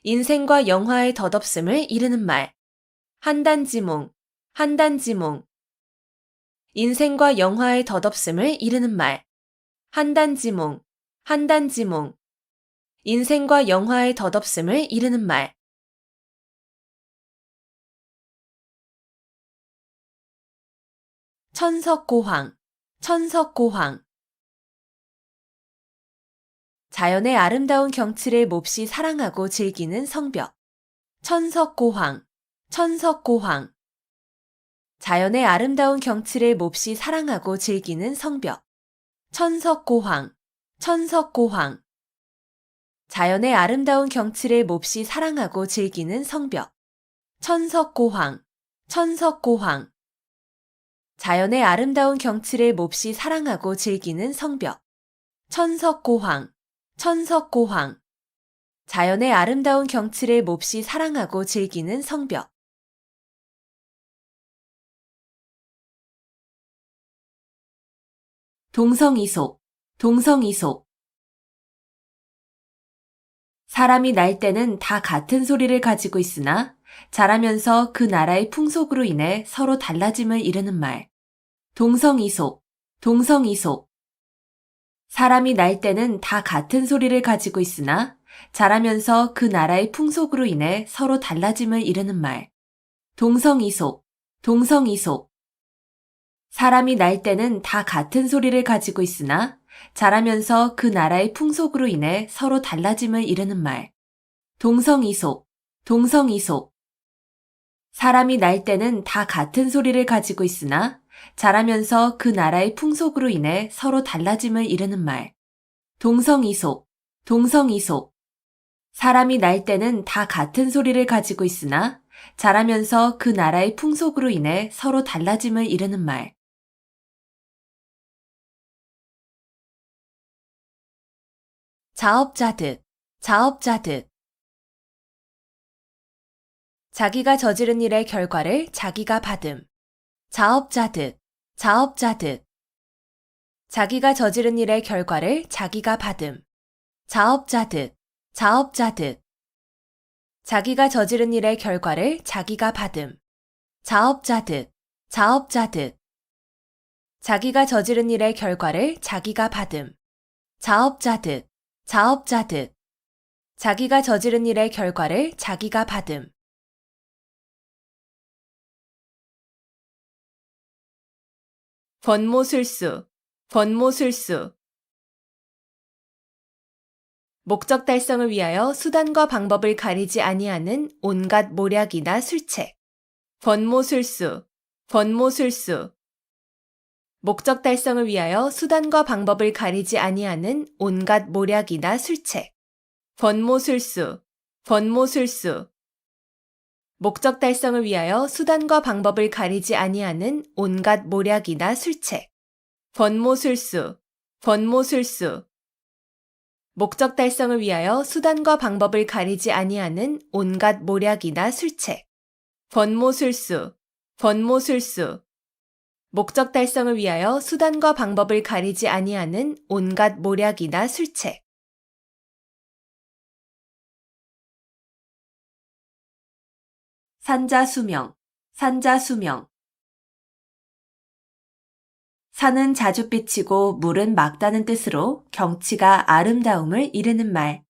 인생과 영화의 덧없음을 이르는 말. 한단지몽, 한단지몽. 인생과 영화의 덧없음을 이르는 말. 한단지몽, 한단지몽. 인생과 영화의 덧없음을 이르는 말. 천석고황, 천석고황. 자연의 아름다운 경치를 몹시 사랑하고 즐기는 성벽. 천석고황, 천석고황. 자연의 아름다운 경치를 몹시 사랑하고 즐기는 성벽. 천석고황, 천석고황. 자연의 아름다운 경치를 몹시 사랑하고 즐기는 성벽. 천석고황, 천석고황. 자연의 아름다운 경치를 몹시 사랑하고 즐기는 성벽. 천석고황, 천석고황. 자연의 아름다운 경치를 몹시 사랑하고 즐기는 성벽. 동성이속, 동성이속. 사람이 날 때는 다 같은 소리를 가지고 있으나 자라면서 그 나라의 풍속으로 인해 서로 달라짐을 이르는 말. 동성이속, 동성이속. 사람이 날 때는 다 같은 소리를 가지고 있으나 자라면서 그 나라의 풍속으로 인해 서로 달라짐을 이르는 말. 동성이속, 동성이속. 사람이 날 때는 다 같은 소리를 가지고 있으나 자라면서 그 나라의 풍속으로 인해 서로 달라짐을 이르는 말. 동성이속, 동성이속. 사람이 날 때는 다 같은 소리를 가지고 있으나 자라면서 그 나라의 풍속으로 인해 서로 달라짐을 이르는 말. 동성이속, 동성이속. 사람이 날 때는 다 같은 소리를 가지고 있으나 자라면서 그 나라의 풍속으로 인해 서로 달라짐을 이르는 말. 자업자득, 자업자득. 자기가 저지른 일의 결과를 자기가 받음. 자업자득, 자업자득. 자기가 저지른 일의 결과를 자기가 받음. 자업자득, 자업자득. 자기가 저지른 일의 결과를 자기가 받음. 자업자득, 자업자득. 자기가 저지른 일의 결과를 자기가 받음. 자업자득, 자업자득. 자기가 저지른 일의 결과를 자기가 받음. 권모술수, 권모술수. 목적 달성을 위하여 수단과 방법을 가리지 아니하는 온갖 모략이나 술책. 권모술수, 권모술수. 목적 달성을 위하여 수단과 방법을 가리지 아니하는 온갖 모략이나 술책. 권모술수, 권모술수. 목적 달성을 위하여 수단과 방법을 가리지 아니하는 온갖 모략이나 술책. 권모술수, 권모술수. 목적 달성을 위하여 수단과 방법을 가리지 아니하는 온갖 모략이나 술책. 권모술수, 권모술수. 목적 달성을 위하여 수단과 방법을 가리지 아니하는 온갖 모략이나 술책. 산자수명, 산자수명. 산은 자주 삐치고 물은 맑다는 뜻으로 경치가 아름다움을 이르는 말.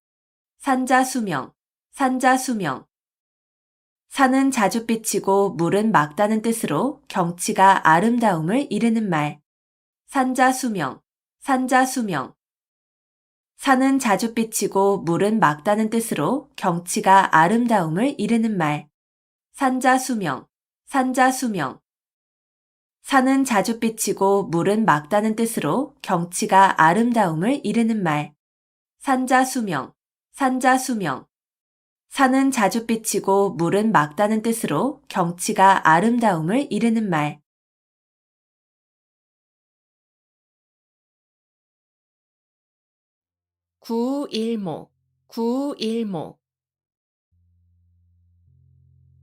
산자수명, 산자수명. 산은 자주 삐치고 물은 맑다는 뜻으로 경치가 아름다움을 이르는 말. 산자수명, 산자수명. 산은 자주 삐치고 물은 맑다는 뜻으로 경치가 아름다움을 이르는 말. 산자수명, 산자수명. 산은 자주 삐치고 물은 맑다는 뜻으로 경치가 아름다움을 이르는 말. 산자수명, 산자수명. 산은 자주 삐치고 물은 맑다는 뜻으로 경치가 아름다움을 이르는 말. 구일모, 구일모.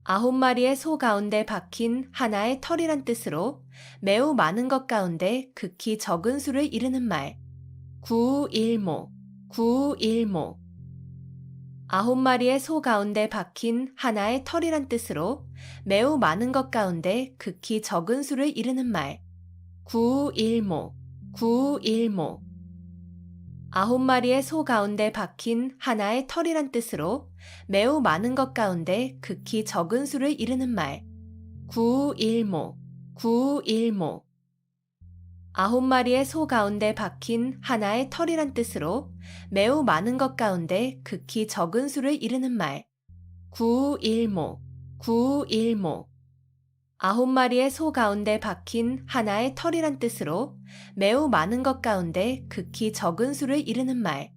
9마리의 소 가운데 박힌 하나의 털이란 뜻으로 매우 많은 것 가운데 극히 적은 수를 이르는 말. 구일모, 구일모. 9마리의 소 가운데 박힌 하나의 털이란 뜻으로 매우 많은 것 가운데 극히 적은 수를 이르는 말. 구일모, 구일모. 9마리의 소 가운데 박힌 하나의 털이란 뜻으로 매우 많은 것 가운데 극히 적은 수를 이르는 말. 구일모, 구일모. 9마리의 소 가운데 박힌 하나의 털이란 뜻으로 매우 많은 것 가운데 극히 적은 수를 이르는 말. 구일모, 구일모. 9마리의 소 가운데 박힌 하나의 털이란 뜻으로 매우 많은 것 가운데 극히 적은 수를 이르는 말.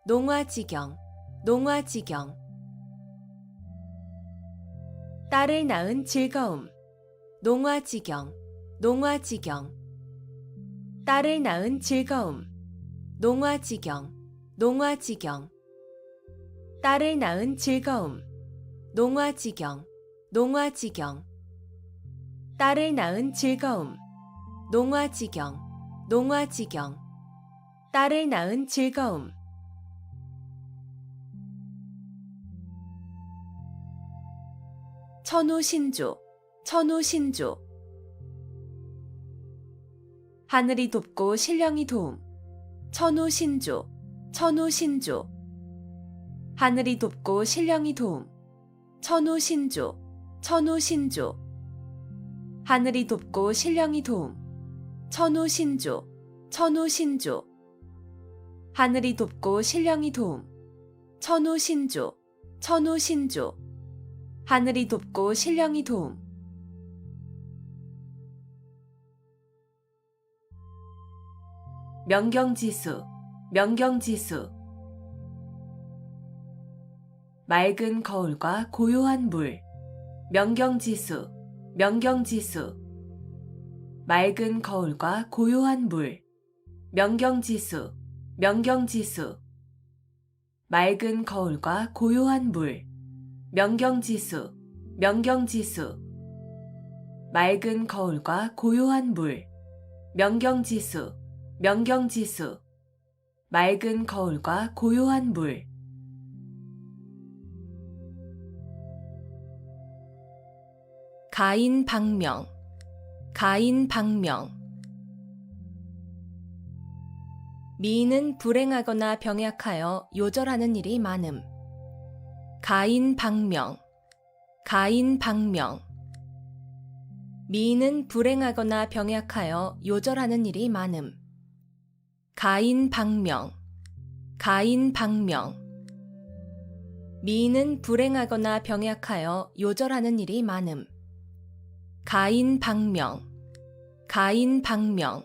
농화지경, 농화지경. 딸을 낳은 즐거움. 농화지경, 농화지경. 딸을 낳은 즐거움. 농화지경, 농화지경. 딸을 낳은 즐거움. 농화지경, 농화지경. 딸을 낳은 즐거움. 농화지경, 농화지경. 딸을 낳은 즐거움. 천우신조, 천우신조. 하늘이 돕고 신령이 도움. 천우신조, 천우신조. 하늘이 돕고 신령이 도움. 천우신조, 천우신조. 하늘이 돕고 신령이 도움. 천우신조, 천우신조. 하늘이 돕고 신령이 도움. 천우신조, 천우신조. 하늘이 돕고 신령이 도움. 명경지수, 명경지수. 맑은 거울과 고요한 물. 명경지수, 명경지수. 맑은 거울과 고요한 물. 명경지수, 명경지수. 맑은 거울과 고요한 물. 명경지수, 명경지수. 맑은 거울과 고요한 물. 명경지수, 명경지수. 맑은 거울과 고요한 물. 가인방명, 가인방명. 미인은 불행하거나 병약하여 요절하는 일이 많음. 가인방명, 가인방명. 미인은 불행하거나 병약하여 요절하는 일이 많음. 가인방명, 가인방명. 미인은 불행하거나 병약하여 요절하는 일이 많음. 가인방명, 가인방명.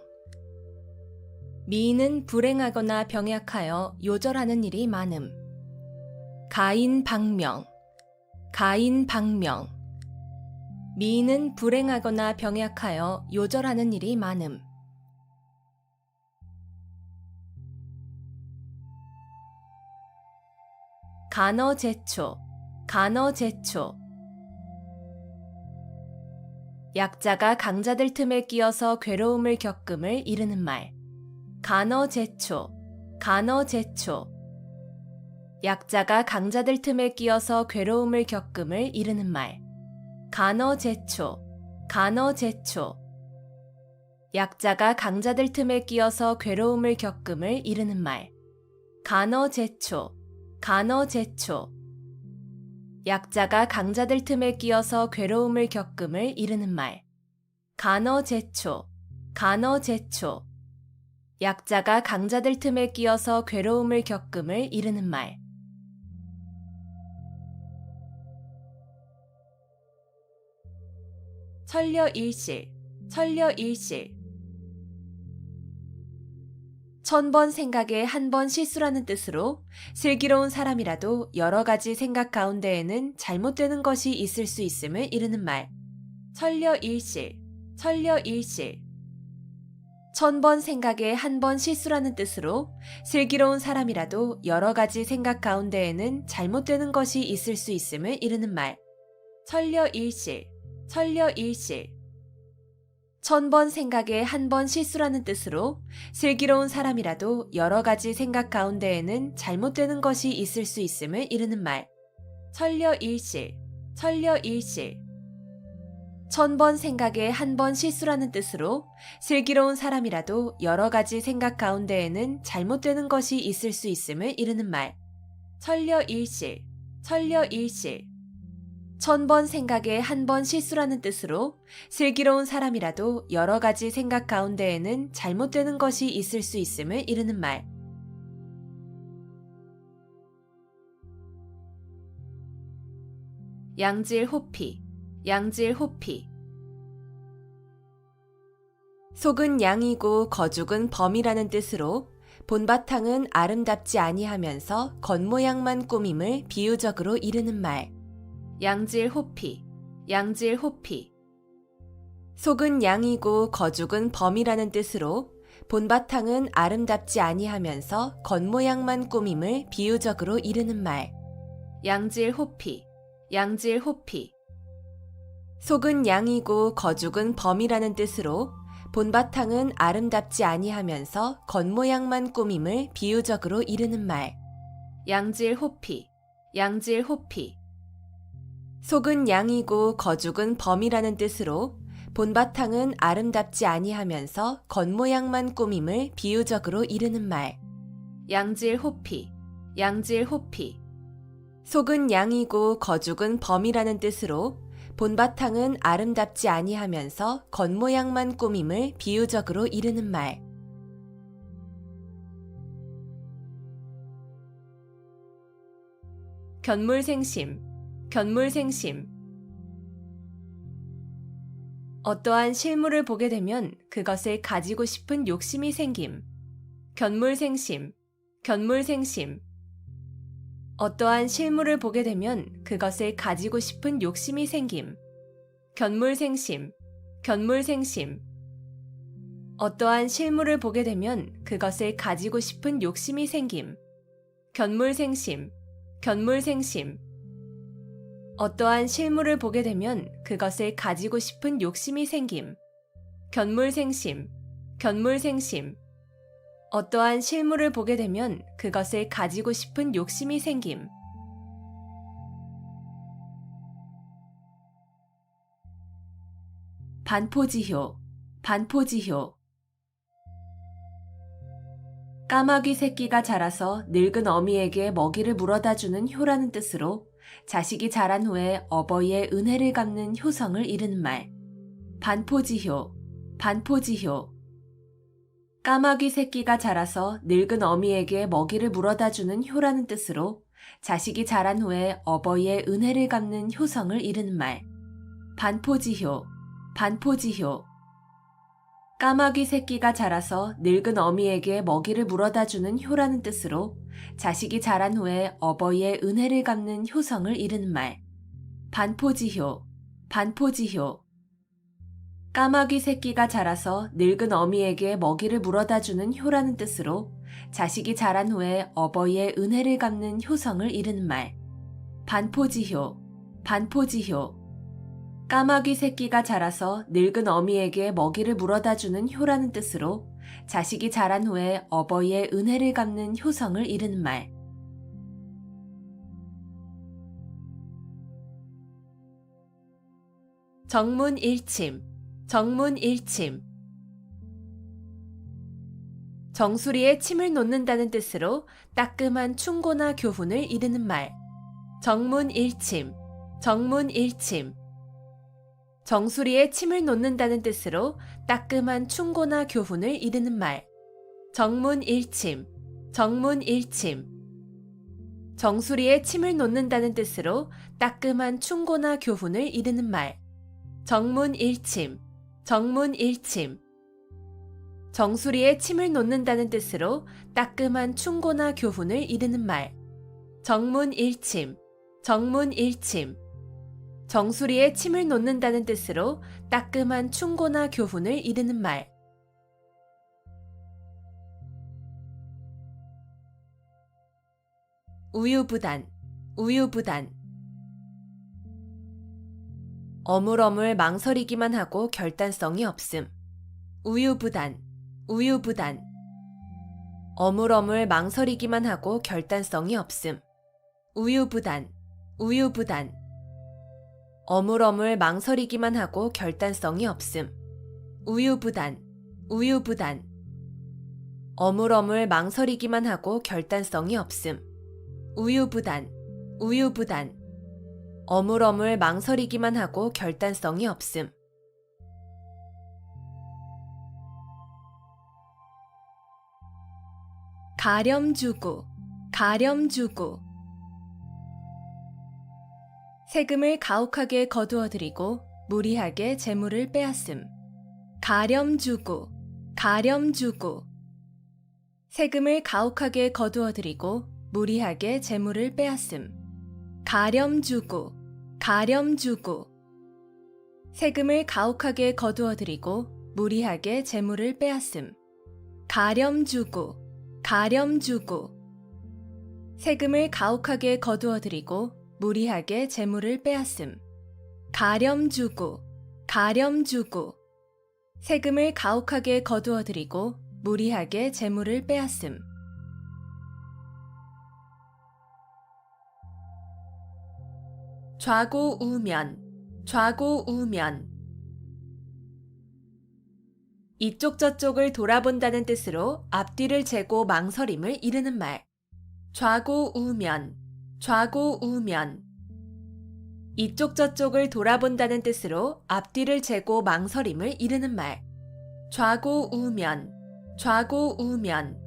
미인은 불행하거나 병약하여 요절하는 일이 많음. 가인방명, 가인방명. 미인은 불행하거나 병약하여 요절하는 일이 많음. 간어제초, 간어제초. 약자가 강자들 틈에 끼어서 괴로움을 겪음을 이르는 말. 간어제초, 간어제초. 약자가 강자들 틈에 끼어서 괴로움을 겪음을 이르는 말. 간어제초, 간어제초. 약자가 강자들 틈에 끼어서 괴로움을 겪음을 이르는 말. 간어제초, 간어제초. 약자가 강자들 틈에 끼어서 괴로움을 겪음을 이르는 말. 간어제초, 간어제초. 약자가 강자들 틈에 끼어서 괴로움을 겪음을 이르는 말. 천려일실, 천려일실. 1000번 생각에 한 번 실수라는 뜻으로 슬기로운 사람이라도 여러 가지 생각 가운데에는 잘못되는 것이 있을 수 있음을 이르는 말. 천려일실, 천려일실. 1000번 생각에 한 번 실수라는 뜻으로 슬기로운 사람이라도 여러 가지 생각 가운데에는 잘못되는 것이 있을 수 있음을 이르는 말. 천려일실, 천려일실. 1000번 생각에 한 번 실수라는 뜻으로 슬기로운 사람이라도 여러 가지 생각 가운데에는 잘못되는 것이 있을 수 있음을 이르는 말. 천려일실, 천려일실. 1000번 생각에 한 번 실수라는 뜻으로 슬기로운 사람이라도 여러 가지 생각 가운데에는 잘못되는 것이 있을 수 있음을 이르는 말. 천려일실, 천려일실. 1000번 생각에 한 번 실수라는 뜻으로 슬기로운 사람이라도 여러 가지 생각 가운데에는 잘못되는 것이 있을 수 있음을 이르는 말. 양질 호피, 양질 호피. 속은 양이고 거죽은 범이라는 뜻으로 본바탕은 아름답지 아니하면서 겉모양만 꾸밈을 비유적으로 이르는 말. 양질 호피, 양질 호피. 속은 양이고 거죽은 범이라는 뜻으로 본바탕은 아름답지 아니하면서 겉모양만 꾸밈을 비유적으로 이르는 말. 양질 호피, 양질 호피. 속은 양이고 거죽은 범이라는 뜻으로 본바탕은 아름답지 아니하면서 겉모양만 꾸밈을 비유적으로 이르는 말. 양질 호피, 양질 호피. 속은 양이고 거죽은 범이라는 뜻으로 본바탕은 아름답지 아니하면서 겉모양만 꾸밈을 비유적으로 이르는 말. 양질 호피, 양질 호피. 속은 양이고 거죽은 범이라는 뜻으로 본바탕은 아름답지 아니하면서 겉모양만 꾸밈을 비유적으로 이르는 말. 견물생심, 견물생심. 어떠한 실물을 보게 되면 그것을 가지고 싶은 욕심이 생김. 견물생심, 견물생심. 어떠한 실물을 보게 되면 그것을 가지고 싶은 욕심이 생김. 견물생심, 견물생심. 어떠한 실물을 보게 되면 그것을 가지고 싶은 욕심이 생김. 견물생심, 견물생심. 어떠한 실물을 보게 되면 그것을 가지고 싶은 욕심이 생김. 견물생심, 견물생심. 어떠한 실물을 보게 되면 그것을 가지고 싶은 욕심이 생김. 반포지효, 반포지효. 까마귀 새끼가 자라서 늙은 어미에게 먹이를 물어다 주는 효라는 뜻으로 자식이 자란 후에 어버이의 은혜를 갚는 효성을 이르는 말. 반포지효, 반포지효. 까마귀 새끼가 자라서 늙은 어미에게 먹이를 물어다 주는 효라는 뜻으로 자식이 자란 후에 어버이의 은혜를 갚는 효성을 이르는 말. 반포지효, 반포지효. 까마귀 새끼가 자라서 늙은 어미에게 먹이를 물어다 주는 효라는 뜻으로 자식이 자란 후에 어버이의 은혜를 갚는 효성을 이르는 말. 반포지효, 반포지효. 까마귀 새끼가 자라서 늙은 어미에게 먹이를 물어다 주는 효라는 뜻으로 자식이 자란 후에 어버이의 은혜를 갚는 효성을 이르는 말. 반포지효, 반포지효. 까마귀 새끼가 자라서 늙은 어미에게 먹이를 물어다 주는 효라는 뜻으로 자식이 자란 후에 어버이의 은혜를 갚는 효성을 이르는 말. 정문일침, 정문일침. 정수리에 침을 놓는다는 뜻으로 따끔한 충고나 교훈을 이르는 말. 정문일침, 정문일침. 정수리에 침을 놓는다는 뜻으로 따끔한 충고나 교훈을 이르는 말. 정문일침, 정문일침. 정수리에 침을 놓는다는 뜻으로 따끔한 충고나 교훈을 이르는 말. 정문일침, 정문일침. 정수리에 침을 놓는다는 뜻으로 따끔한 충고나 교훈을 이르는 말. 정문일침, 정문일침. 정수리에 침을 놓는다는 뜻으로 따끔한 충고나 교훈을 이르는 말. 우유부단, 우유부단. 어물어물 망설이기만 하고 결단성이 없음. 우유부단, 우유부단. 어물어물 망설이기만 하고 결단성이 없음. 우유부단, 우유부단. 어물어물 망설이기만 하고 결단성이 없음. 우유부단, 우유부단. 어물어물 망설이기만 하고 결단성이 없음. 우유부단, 우유부단. 어물어물 망설이기만 하고 결단성이 없음. 가렴주구, 가렴주구. 세금을 가혹하게 거두어들이고 무리하게 재물을 빼앗음. 가렴주구, 가렴주구. 세금을 가혹하게 거두어들이고 무리하게 재물을 빼앗음. 가렴주구, 가렴주구. 세금을 가혹하게 거두어들이고 무리하게 재물을 빼앗음. 가렴주구, 가렴주구. 세금을 가혹하게 거두어들이고 무리하게 재물을 빼앗음. 가렴주구, 가렴주구. 세금을 가혹하게 거두어들이고 무리하게 재물을 빼앗음. 좌고우면, 좌고우면. 이쪽 저쪽을 돌아본다는 뜻으로 앞뒤를 재고 망설임을 이르는 말. 좌고우면, 좌고우면. 이쪽 저쪽을 돌아본다는 뜻으로 앞뒤를 재고 망설임을 이르는 말. 좌고우면, 좌고우면.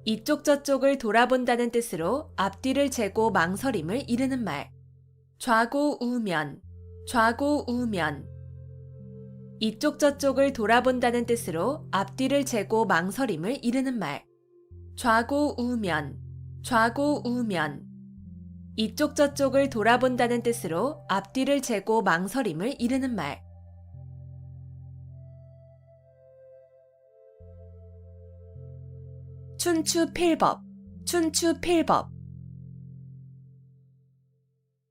이쪽 저쪽을 돌아본다는 뜻으로 앞뒤를 재고 망설임을 이르는 말. 좌고우면, 좌고우면. 이쪽 저쪽을 돌아본다는 뜻으로 앞뒤를 재고 망설임을 이르는 말. 좌고우면, 좌고우면. 이쪽 저쪽을 돌아본다는 뜻으로 앞뒤를 재고 망설임을 이르는 말. 춘추필법, 춘추필법.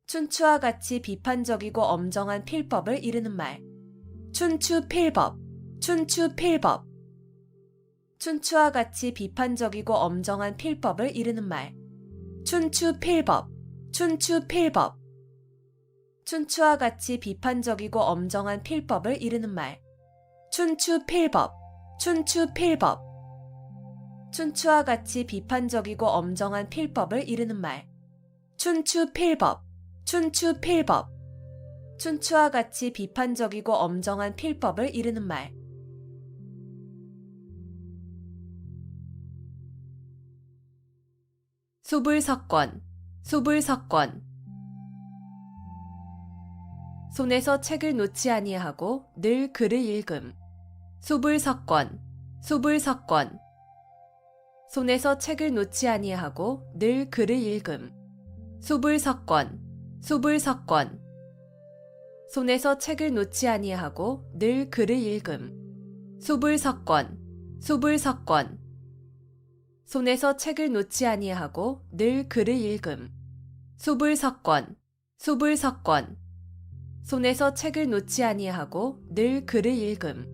춘추와 같이 비판적이고 엄정한 필법을 이르는 말. 춘추필법, 춘추필법. 춘추와 같이 비판적이고 엄정한 필법을 이르는 말. 춘추필법, 춘추필법. 춘추와 같이 비판적이고 엄정한 필법을 이르는 말. 춘추필법, 춘추필법. 춘추와 같이 비판적이고 엄정한 필법을 이르는 말. 춘추필법, 춘추필법. 춘추와 같이 비판적이고 엄정한 필법을 이르는 말. 수불석권, 수불석권. 손에서 책을 놓지 아니하고 늘 글을 읽음. 수불석권, 수불석권. 손에서 책을 놓지 아니하고 늘 글을 읽음. 수불석권, 수불석권. 손에서 책을 놓지 아니하고 늘 글을 읽음. 수불석권, 수불석권. 손에서 책을 놓지 아니하고 늘 글을 읽음. 수불석권, 수불석권. 손에서 책을 놓지 아니하고 늘 글을 읽음.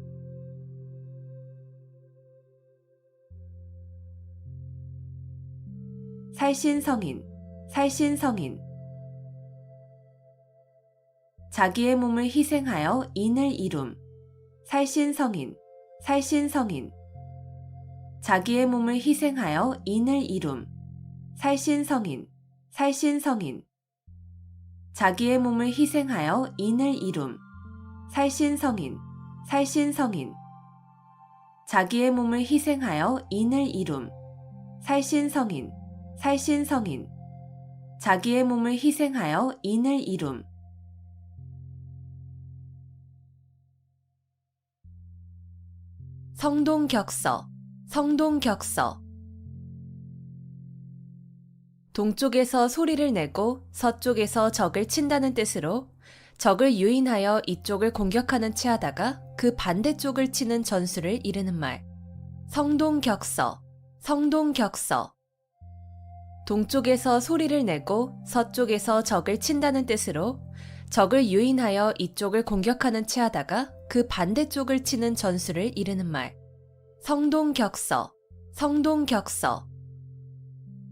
살신성인, 살신성인. 자기의 몸을 희생하여 인을 이룸. 살신성인, 살신성인. 자기의 몸을 희생하여 인을 이룸. 살신성인, 살신성인. 자기의 몸을 희생하여 인을 이룸. 살신성인, 살신성인. 자기의 몸을 희생하여 인을 이룸. 살신성인, 살신성인. 자기의 몸을 희생하여 인을 이룸. 성동격서, 성동격서. 동쪽에서 소리를 내고 서쪽에서 적을 친다는 뜻으로 적을 유인하여 이쪽을 공격하는 체하다가 그 반대쪽을 치는 전술을 이르는 말. 성동격서, 성동격서. 동쪽에서 소리를 내고 서쪽에서 적을 친다는 뜻으로 적을 유인하여 이쪽을 공격하는 체하다가 그 반대쪽을 치는 전술을 이르는 말. 성동격서, 성동격서.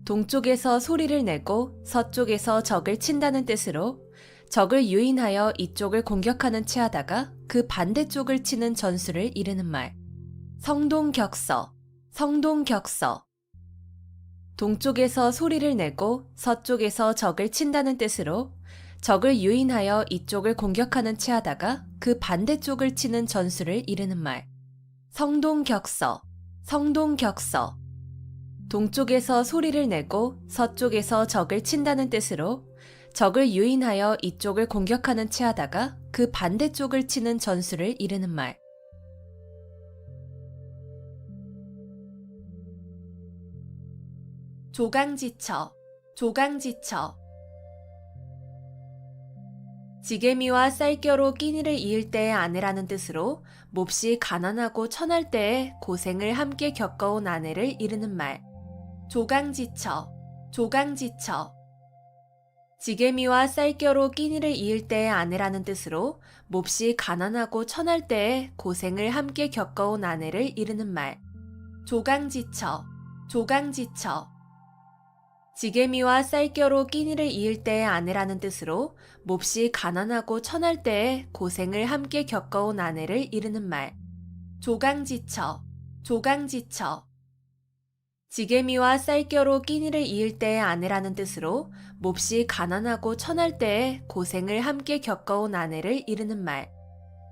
동쪽에서 소리를 내고 서쪽에서 적을 친다는 뜻으로 적을 유인하여 이쪽을 공격하는 체하다가 그 반대쪽을 치는 전술을 이르는 말. 성동격서, 성동격서. 동쪽에서 소리를 내고 서쪽에서 적을 친다는 뜻으로 적을 유인하여 이쪽을 공격하는 체하다가 그 반대쪽을 치는 전술을 이르는 말. 성동격서, 성동격서. 동쪽에서 소리를 내고 서쪽에서 적을 친다는 뜻으로 적을 유인하여 이쪽을 공격하는 체하다가 그 반대쪽을 치는 전술을 이르는 말. 조강지처, 조강지처. 지게미와 쌀겨로 끼니를 이을 때의 아내라는 뜻으로 몹시 가난하고 천할 때에 고생을 함께 겪어온 아내를 이르는 말. 조강지처, 조강지처. 지게미와 쌀겨로 끼니를 이을 때의 아내라는 뜻으로 몹시 가난하고 천할 때에 고생을 함께 겪어온 아내를 이르는 말. 조강지처, 조강지처. 지게미와 쌀겨로 끼니를 이을 때의 아내라는 뜻으로 몹시 가난하고 천할 때에 고생을 함께 겪어온 아내를 이르는 말. 조강지처, 조강지처. 지게미와 쌀겨로 끼니를 이을 때의 아내라는 뜻으로 몹시 가난하고 천할 때에 고생을 함께 겪어온 아내를 이르는 말.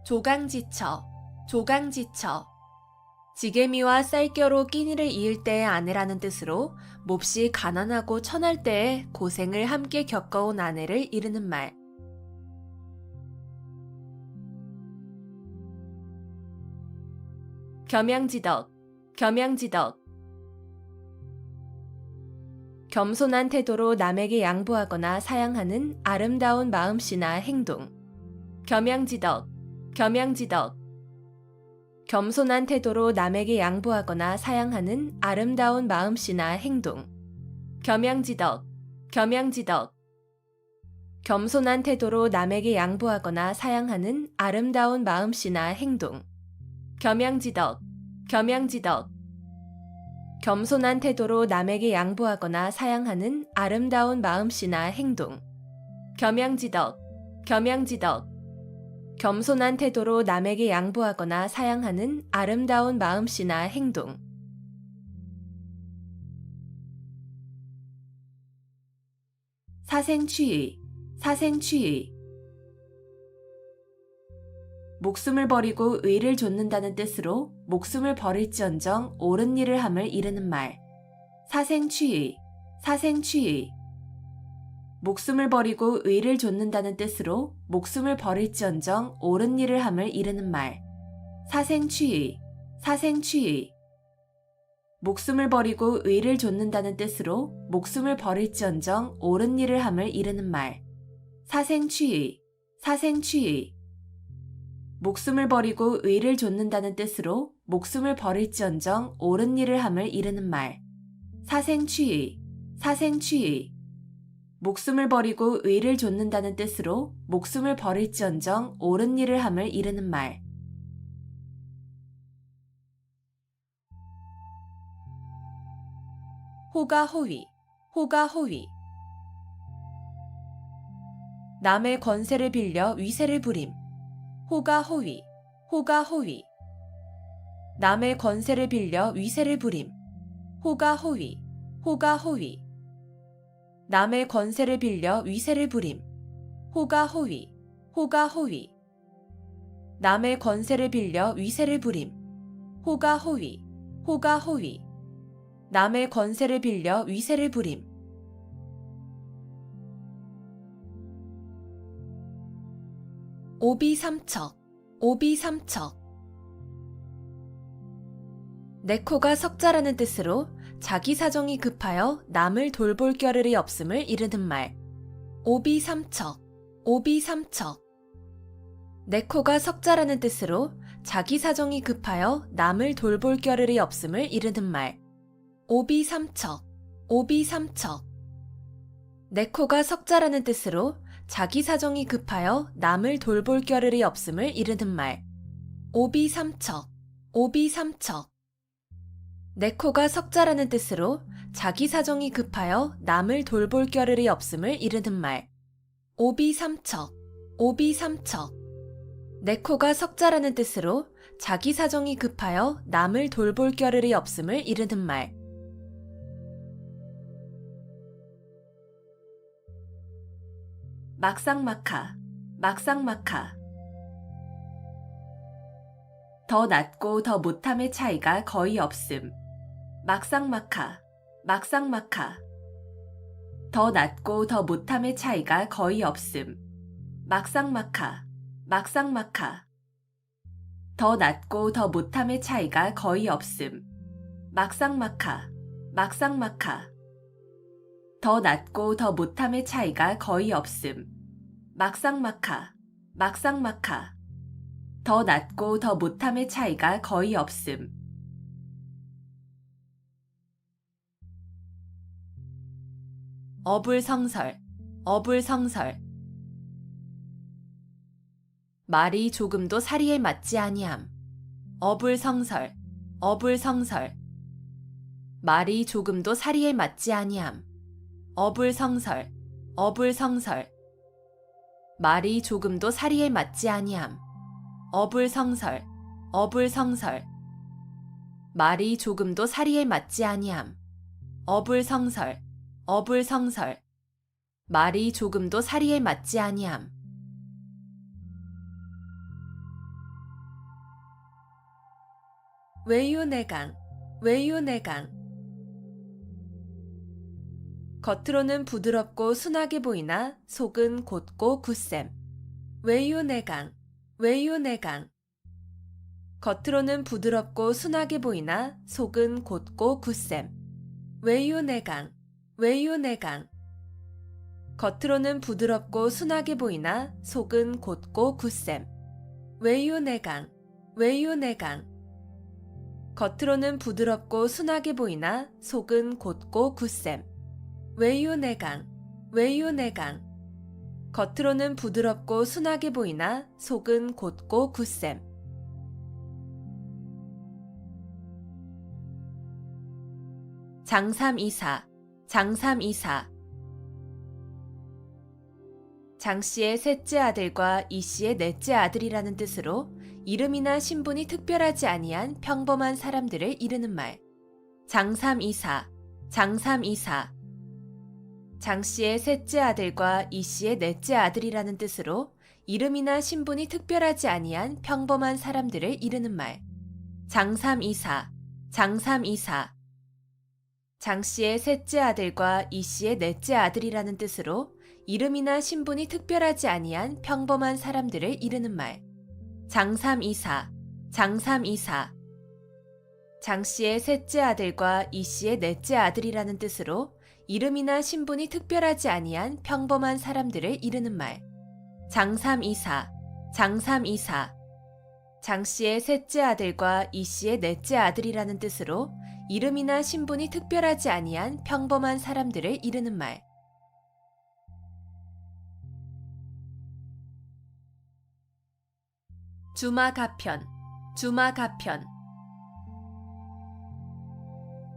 조강지처, 조강지처. 지게미와 쌀겨로 끼니를 이을 때의 아내라는 뜻으로 몹시 가난하고 천할 때에 고생을 함께 겪어온 아내를 이르는 말. 겸양지덕, 겸양지덕. 겸손한 태도로 남에게 양보하거나 사양하는 아름다운 마음씨나 행동. 겸양지덕, 겸양지덕. 겸손한 태도로 남에게 양보하거나 사양하는 아름다운 마음씨나 행동. 겸양지덕, 겸양지덕. 겸손한 태도로 남에게 양보하거나 사양하는 아름다운 마음씨나 행동. 겸양지덕, 겸양지덕. 겸손한 태도로 남에게 양보하거나 사양하는 아름다운 마음씨나 행동. 겸양지덕, 겸양지덕. 겸손한 태도로 남에게 양보하거나 사양하는 아름다운 마음씨나 행동. 사생취의, 사생취의. 목숨을 버리고 의를 좇는다는 뜻으로 목숨을 버릴지언정 옳은 일을 함을 이르는 말. 사생취의, 사생취의. 목숨을 버리고 의를 좇는다는 뜻으로 목숨을 버릴지언정 옳은 일을 함을 이르는 말. 사생취의, 사생취의. 목숨을 버리고 의를 좇는다는 뜻으로 목숨을 버릴지언정 옳은 일을 함을 이르는 말. 사생취의, 사생취의. 목숨을 버리고 의를 좇는다는 뜻으로 목숨을 버릴지언정 옳은 일을 함을 이르는 말. 사생취의, 사생취의. 목숨을 버리고 의를 좇는다는 뜻으로 목숨을 버릴지언정 옳은 일을 함을 이르는 말. 호가호위, 호가호위. 남의 권세를 빌려 위세를 부림. 호가호위, 호가호위. 남의 권세를 빌려 위세를 부림. 호가호위, 호가호위. 남의 권세를 빌려 위세를 부림. 호가호위, 호가호위. 남의 권세를 빌려 위세를 부림. 호가호위, 호가호위. 남의 권세를 빌려 위세를 부림. 오비삼척, 오비삼척. 내 코가 석자라는 뜻으로 자기 사정이 급하여 남을 돌볼 겨를이 없음을 이르는 말. 오비삼척, 오비삼척. 내 코가 석자라는 뜻으로 자기 사정이 급하여 남을 돌볼 겨를이 없음을 이르는 말. 오비삼척, 오비삼척. 내 코가 석자라는 뜻으로 자기 사정이 급하여 남을 돌볼 겨를이 없음을 이르는 말. 오비삼척, 오비삼척. 내 코가 석자라는 뜻으로 자기 사정이 급하여 남을 돌볼 겨를이 없음을 이르는 말. 오비삼척, 오비삼척. 내 코가 석자라는 뜻으로 자기 사정이 급하여 남을 돌볼 겨를이 없음을 이르는 말. 막상막하, 막상막하. 더 낫고 더 못함의 차이가 거의 없음. 막상막하, 막상막하. 더 낫고 더 못함의 차이가 거의 없음. 막상막하, 막상막하. 더 낫고 더 못함의 차이가 거의 없음. 막상막하, 막상막하. 더 낫고 더 못함의 차이가 거의 없음. 막상막하, 막상막하. 더 낫고 더 못함의 차이가 거의 없음. 어불성설, 어불성설. 말이 조금도 사리에 맞지 아니함. 어불성설, 어불성설. 말이 조금도 사리에 맞지 아니함. 어불성설, 어불성설. 말이 조금도 사리에 맞지 아니함. 어불성설, 어불성설. 말이 조금도 사리에 맞지 아니함. 어불성설, 어불성설. 말이 조금도 사리에 맞지 아니함. 외유내강, 외유내강. 겉으로는 부드럽고 순하게 보이나 속은 곧고 굳셈. 외유내강, 외유내강. 겉으로는 부드럽고 순하게 보이나 속은 곧고 굳셈. 외유내강, 외유내강. 겉으로는 부드럽고 순하게 보이나 속은 곧고 굳셈. 외유내강, 외유내강. 겉으로는 부드럽고 순하게 보이나 속은 곧고 굳셈. 외유내강, 외유내강. 겉으로는 부드럽고 순하게 보이나 속은 곧고 굳셈. 장삼이사, 장삼이사. 장씨의 셋째 아들과 이씨의 넷째 아들이라는 뜻으로 이름이나 신분이 특별하지 아니한 평범한 사람들을 이르는 말. 장삼이사, 장삼이사. 장씨의 셋째 아들과 이씨의 넷째 아들이라는 뜻으로 이름이나 신분이 특별하지 아니한 평범한 사람들을 이르는 말. 장삼이사, 장삼이사. 장씨의 셋째 아들과 이씨의 넷째 아들이라는 뜻으로 이름이나 신분이 특별하지 아니한 평범한 사람들을 이르는 말. 장삼이사, 장삼이사. 장씨의 셋째 아들과 이씨의 넷째 아들이라는 뜻으로 이름이나 신분이 특별하지 아니한 평범한 사람들을 이르는 말. 장삼이사, 장삼이사. 장씨의 셋째 아들과 이씨의 넷째 아들이라는 뜻으로 이름이나 신분이 특별하지 아니한 평범한 사람들을 이르는 말. 주마가편, 주마가편.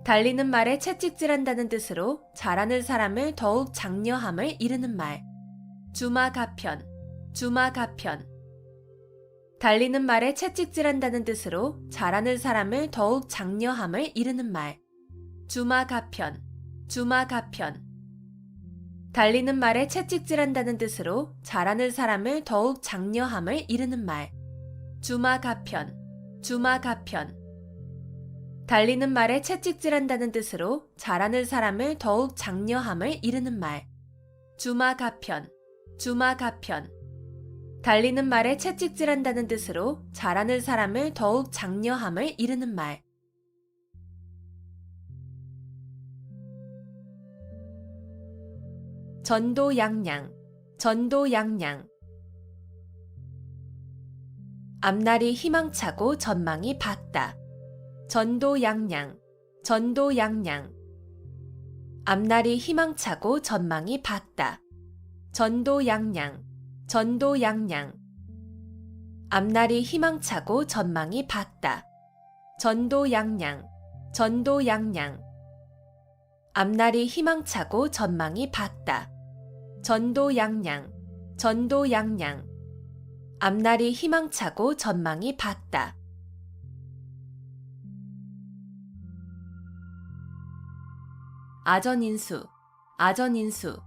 달리는 말에 채찍질한다는 뜻으로 잘하는 사람을 더욱 장려함을 이르는 말. 주마가편, 주마가편. 달리는 말에 채찍질한다는 뜻으로 잘하는 사람을 더욱 장려함을 이르는 말. 주마가편, 주마가편. 달리는 말에 채찍질한다는 뜻으로 잘하는 사람을 더욱 장려함을 이르는 말. 주마가편, 주마가편. 달리는 말에 채찍질한다는 뜻으로 잘하는 사람을 더욱 장려함을 이르는 말. 주마가편, 주마가편. 달리는 말에 채찍질한다는 뜻으로 잘하는 사람을 더욱 장려함을 이르는 말. 전도양양, 전도양양. 앞날이 희망차고 전망이 밝다. 전도양양, 전도양양. 앞날이 희망차고 전망이 밝다. 전도양양, 전도양양. 앞날이 희망차고 전망이 밝다. 전도양양, 전도양양. 앞날이 희망차고 전망이 밝다. 전도양양, 전도양양. 앞날이 희망차고 전망이 밝다. 아전인수, 아전인수.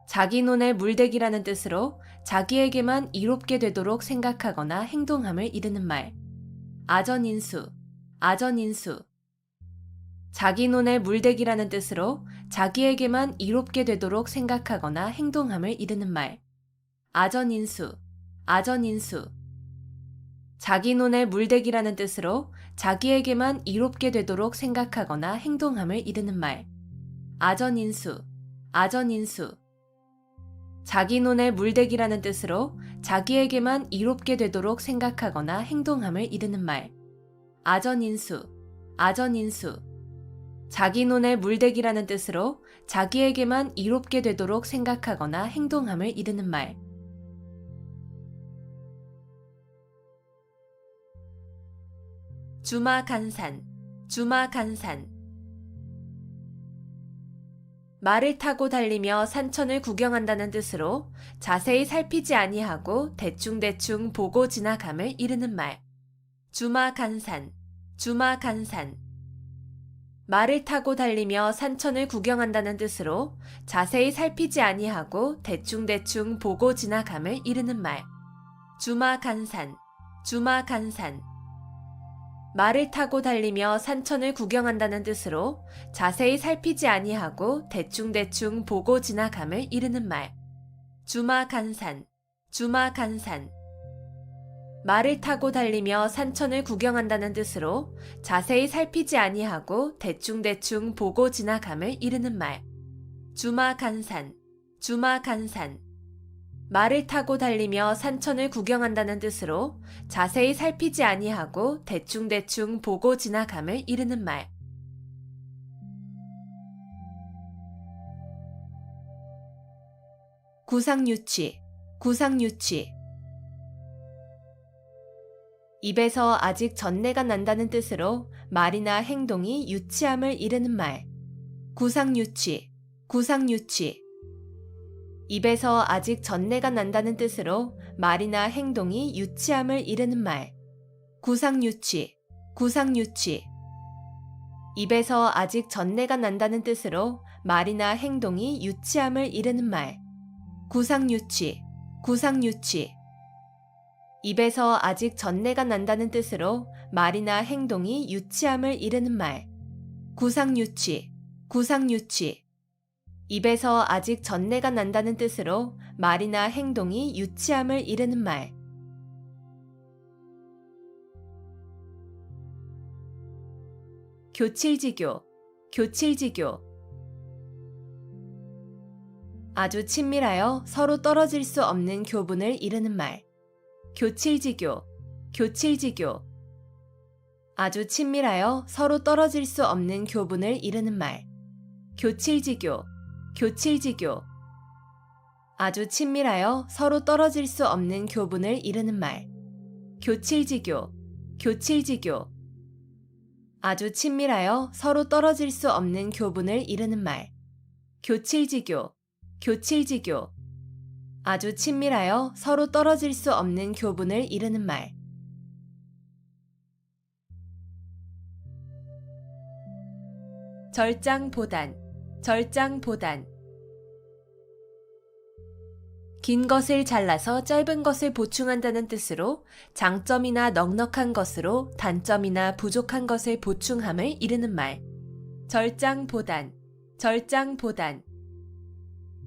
자기 논에 물대기라는 뜻으로 자기에게만 이롭게 되도록 생각하거나 행동함을 이르는 말. 아전인수, 아전인수. 자기 논에 물대기라는 뜻으로 자기에게만 이롭게 되도록 생각하거나 행동함을 이르는 말. 아전인수, 아전인수. 자기 논에 물대기라는 뜻으로 자기에게만 이롭게 되도록 생각하거나 행동함을 이르는 말. 아전인수, 아전인수. 자기 논에 물대기라는 뜻으로 자기에게만 이롭게 되도록 생각하거나 행동함을 이르는 말. 아전인수, 아전인수. 자기 논에 물대기라는 뜻으로 자기에게만 이롭게 되도록 생각하거나 행동함을 이르는 말. 주마간산, 주마간산. 말을 타고 달리며 산천을 구경한다는 뜻으로 자세히 살피지 아니하고 대충대충 보고 지나감을 이르는 말. 주마간산, 주마간산. 말을 타고 달리며 산천을 구경한다는 뜻으로 자세히 살피지 아니하고 대충대충 보고 지나감을 이르는 말. 주마간산, 주마간산. 말을 타고 달리며 산천을 구경한다는 뜻으로 자세히 살피지 아니하고 대충대충 보고 지나감을 이르는 말. 주마간산, 주마간산. 말을 타고 달리며 산천을 구경한다는 뜻으로 자세히 살피지 아니하고 대충대충 보고 지나감을 이르는 말. 주마간산, 주마간산. 말을 타고 달리며 산천을 구경한다는 뜻으로 자세히 살피지 아니하고 대충대충 보고 지나감을 이르는 말. 구상유치, 구상유치. 입에서 아직 전내가 난다는 뜻으로 말이나 행동이 유치함을 이르는 말. 구상유치, 구상유치. 입에서 아직 전내가 난다는 뜻으로 말이나 행동이 유치함을 이르는 말. 구상유치, 구상유치. 입에서 아직 전내가 난다는 뜻으로 말이나 행동이 유치함을 이르는 말. 구상유치, 구상유치. 입에서 아직 전내가 난다는 뜻으로 말이나 행동이 유치함을 이르는 말. 구상유치, 구상유치. 입에서 아직 전내가 난다는 뜻으로 말이나 행동이 유치함을 이르는 말. 교칠지교, 교칠지교. 아주 친밀하여 서로 떨어질 수 없는 교분을 이르는 말. 교칠지교, 교칠지교. 아주 친밀하여 서로 떨어질 수 없는 교분을 이르는 말. 교칠지교, 교칠지교. 아주 친밀하여 서로 떨어질 수 없는 교분을 이르는 말. 교칠지교, 교칠지교. 아주 친밀하여 서로 떨어질 수 없는 교분을 이르는 말. 교칠지교, 교칠지교. 아주 친밀하여 서로 떨어질 수 없는 교분을 이르는 말. 절장보단, 절장보단. 긴 것을 잘라서 짧은 것을 보충한다는 뜻으로 장점이나 넉넉한 것으로 단점이나 부족한 것을 보충함을 이르는 말. 절장보단, 절장보단.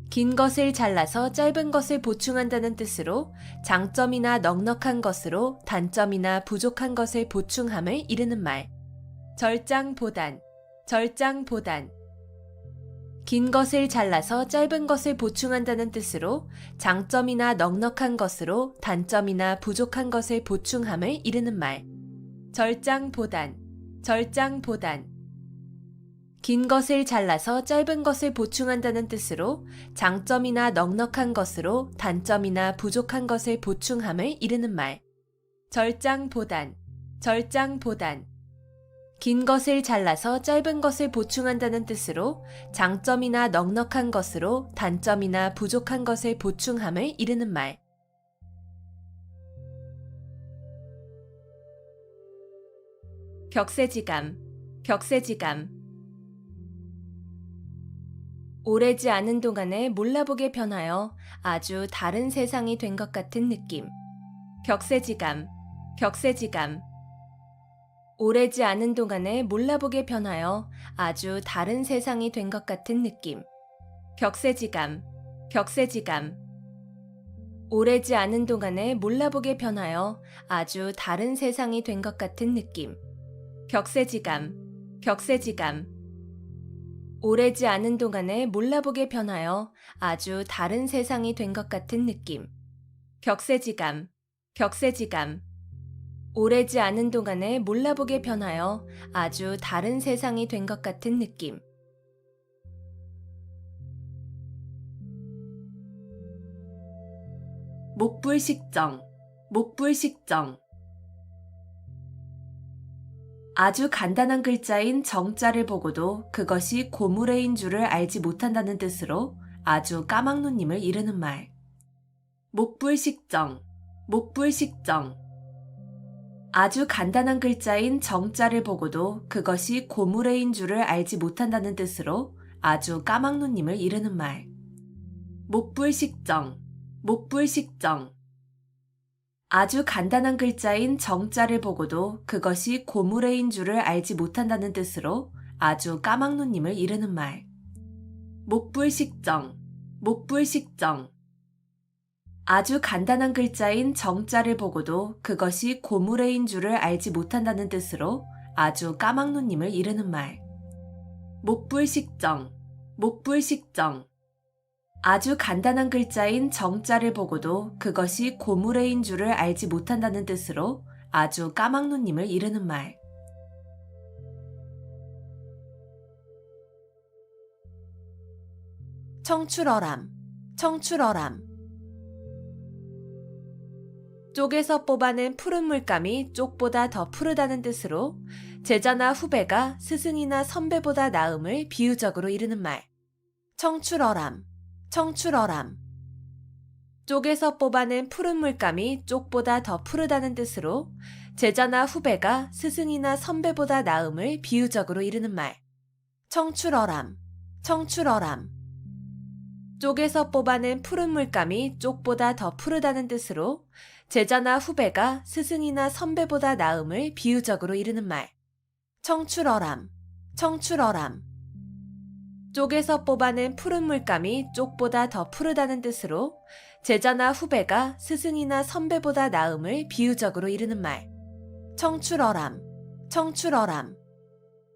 긴 것을 잘라서 짧은 것을 보충한다는 뜻으로 장점이나 넉넉한 것으로 단점이나 부족한 것을 보충함을 이르는 말. 절장보단, 절장보단. 긴 것을 잘라서 짧은 것을 보충한다는 뜻으로 장점이나 넉넉한 것으로 단점이나 부족한 것을 보충함을 이르는 말. 절장보단, 절장보단. 긴 것을 잘라서 짧은 것을 보충한다는 뜻으로 장점이나 넉넉한 것으로 단점이나 부족한 것을 보충함을 이르는 말. 절장보단, 절장보단. 긴 것을 잘라서 짧은 것을 보충한다는 뜻으로 장점이나 넉넉한 것으로 단점이나 부족한 것을 보충함을 이르는 말. 격세지감, 격세지감. 오래지 않은 동안에 몰라보게 변하여 아주 다른 세상이 된 것 같은 느낌. 격세지감, 격세지감. 오래지 않은 동안에 몰라보게 변하여 아주 다른 세상이 된 것 같은 느낌. 격세지감, 격세지감. 오래지 않은 동안에 몰라보게 변하여 아주 다른 세상이 된 것 같은 느낌. 격세지감, 격세지감. 오래지 않은 동안에 몰라보게 변하여 아주 다른 세상이 된 것 같은 느낌. 격세지감, 격세지감. 오래지 않은 동안에 몰라보게 변하여 아주 다른 세상이 된 것 같은 느낌. 목불식정, 목불식정. 아주 간단한 글자인 정자를 보고도 그것이 고무래인 줄을 알지 못한다는 뜻으로 아주 까막눈님을 이르는 말. 목불식정, 목불식정. 아주 간단한 글자인 정자를 보고도 그것이 고무래인 줄을 알지 못한다는 뜻으로 아주 까막눈님을 이르는 말. 목불식정, 목불식정. 아주 간단한 글자인 정자를 보고도 그것이 고무래인 줄을 알지 못한다는 뜻으로 아주 까막눈님을 이르는 말. 목불식정, 목불식정. 아주 간단한 글자인 정자를 보고도 그것이 고무래인 줄을 알지 못한다는 뜻으로 아주 까막눈님을 이르는 말. 목불식정, 목불식정. 아주 간단한 글자인 정자를 보고도 그것이 고무래인 줄을 알지 못한다는 뜻으로 아주 까막눈님을 이르는 말. 청출어람, 청출어람. 쪽에서 뽑아낸 푸른 물감이 쪽보다 더 푸르다는 뜻으로 제자나 후배가 스승이나 선배보다 나음을 비유적으로 이르는 말. 청출어람, 청출어람. 쪽에서 뽑아낸 푸른 물감이 쪽보다 더 푸르다는 뜻으로 제자나 후배가 스승이나 선배보다 나음을 비유적으로 이르는 말. 청출어람, 청출어람. 쪽에서 뽑아낸 푸른 물감이 쪽보다 더 푸르다는 뜻으로 제자나 후배가 스승이나 선배보다 나음을 비유적으로 이르는 말. 청출어람, 청출어람. 쪽에서 뽑아낸 푸른 물감이 쪽보다 더 푸르다는 뜻으로 제자나 후배가 스승이나 선배보다 나음을 비유적으로 이르는 말. 청출어람, 청출어람.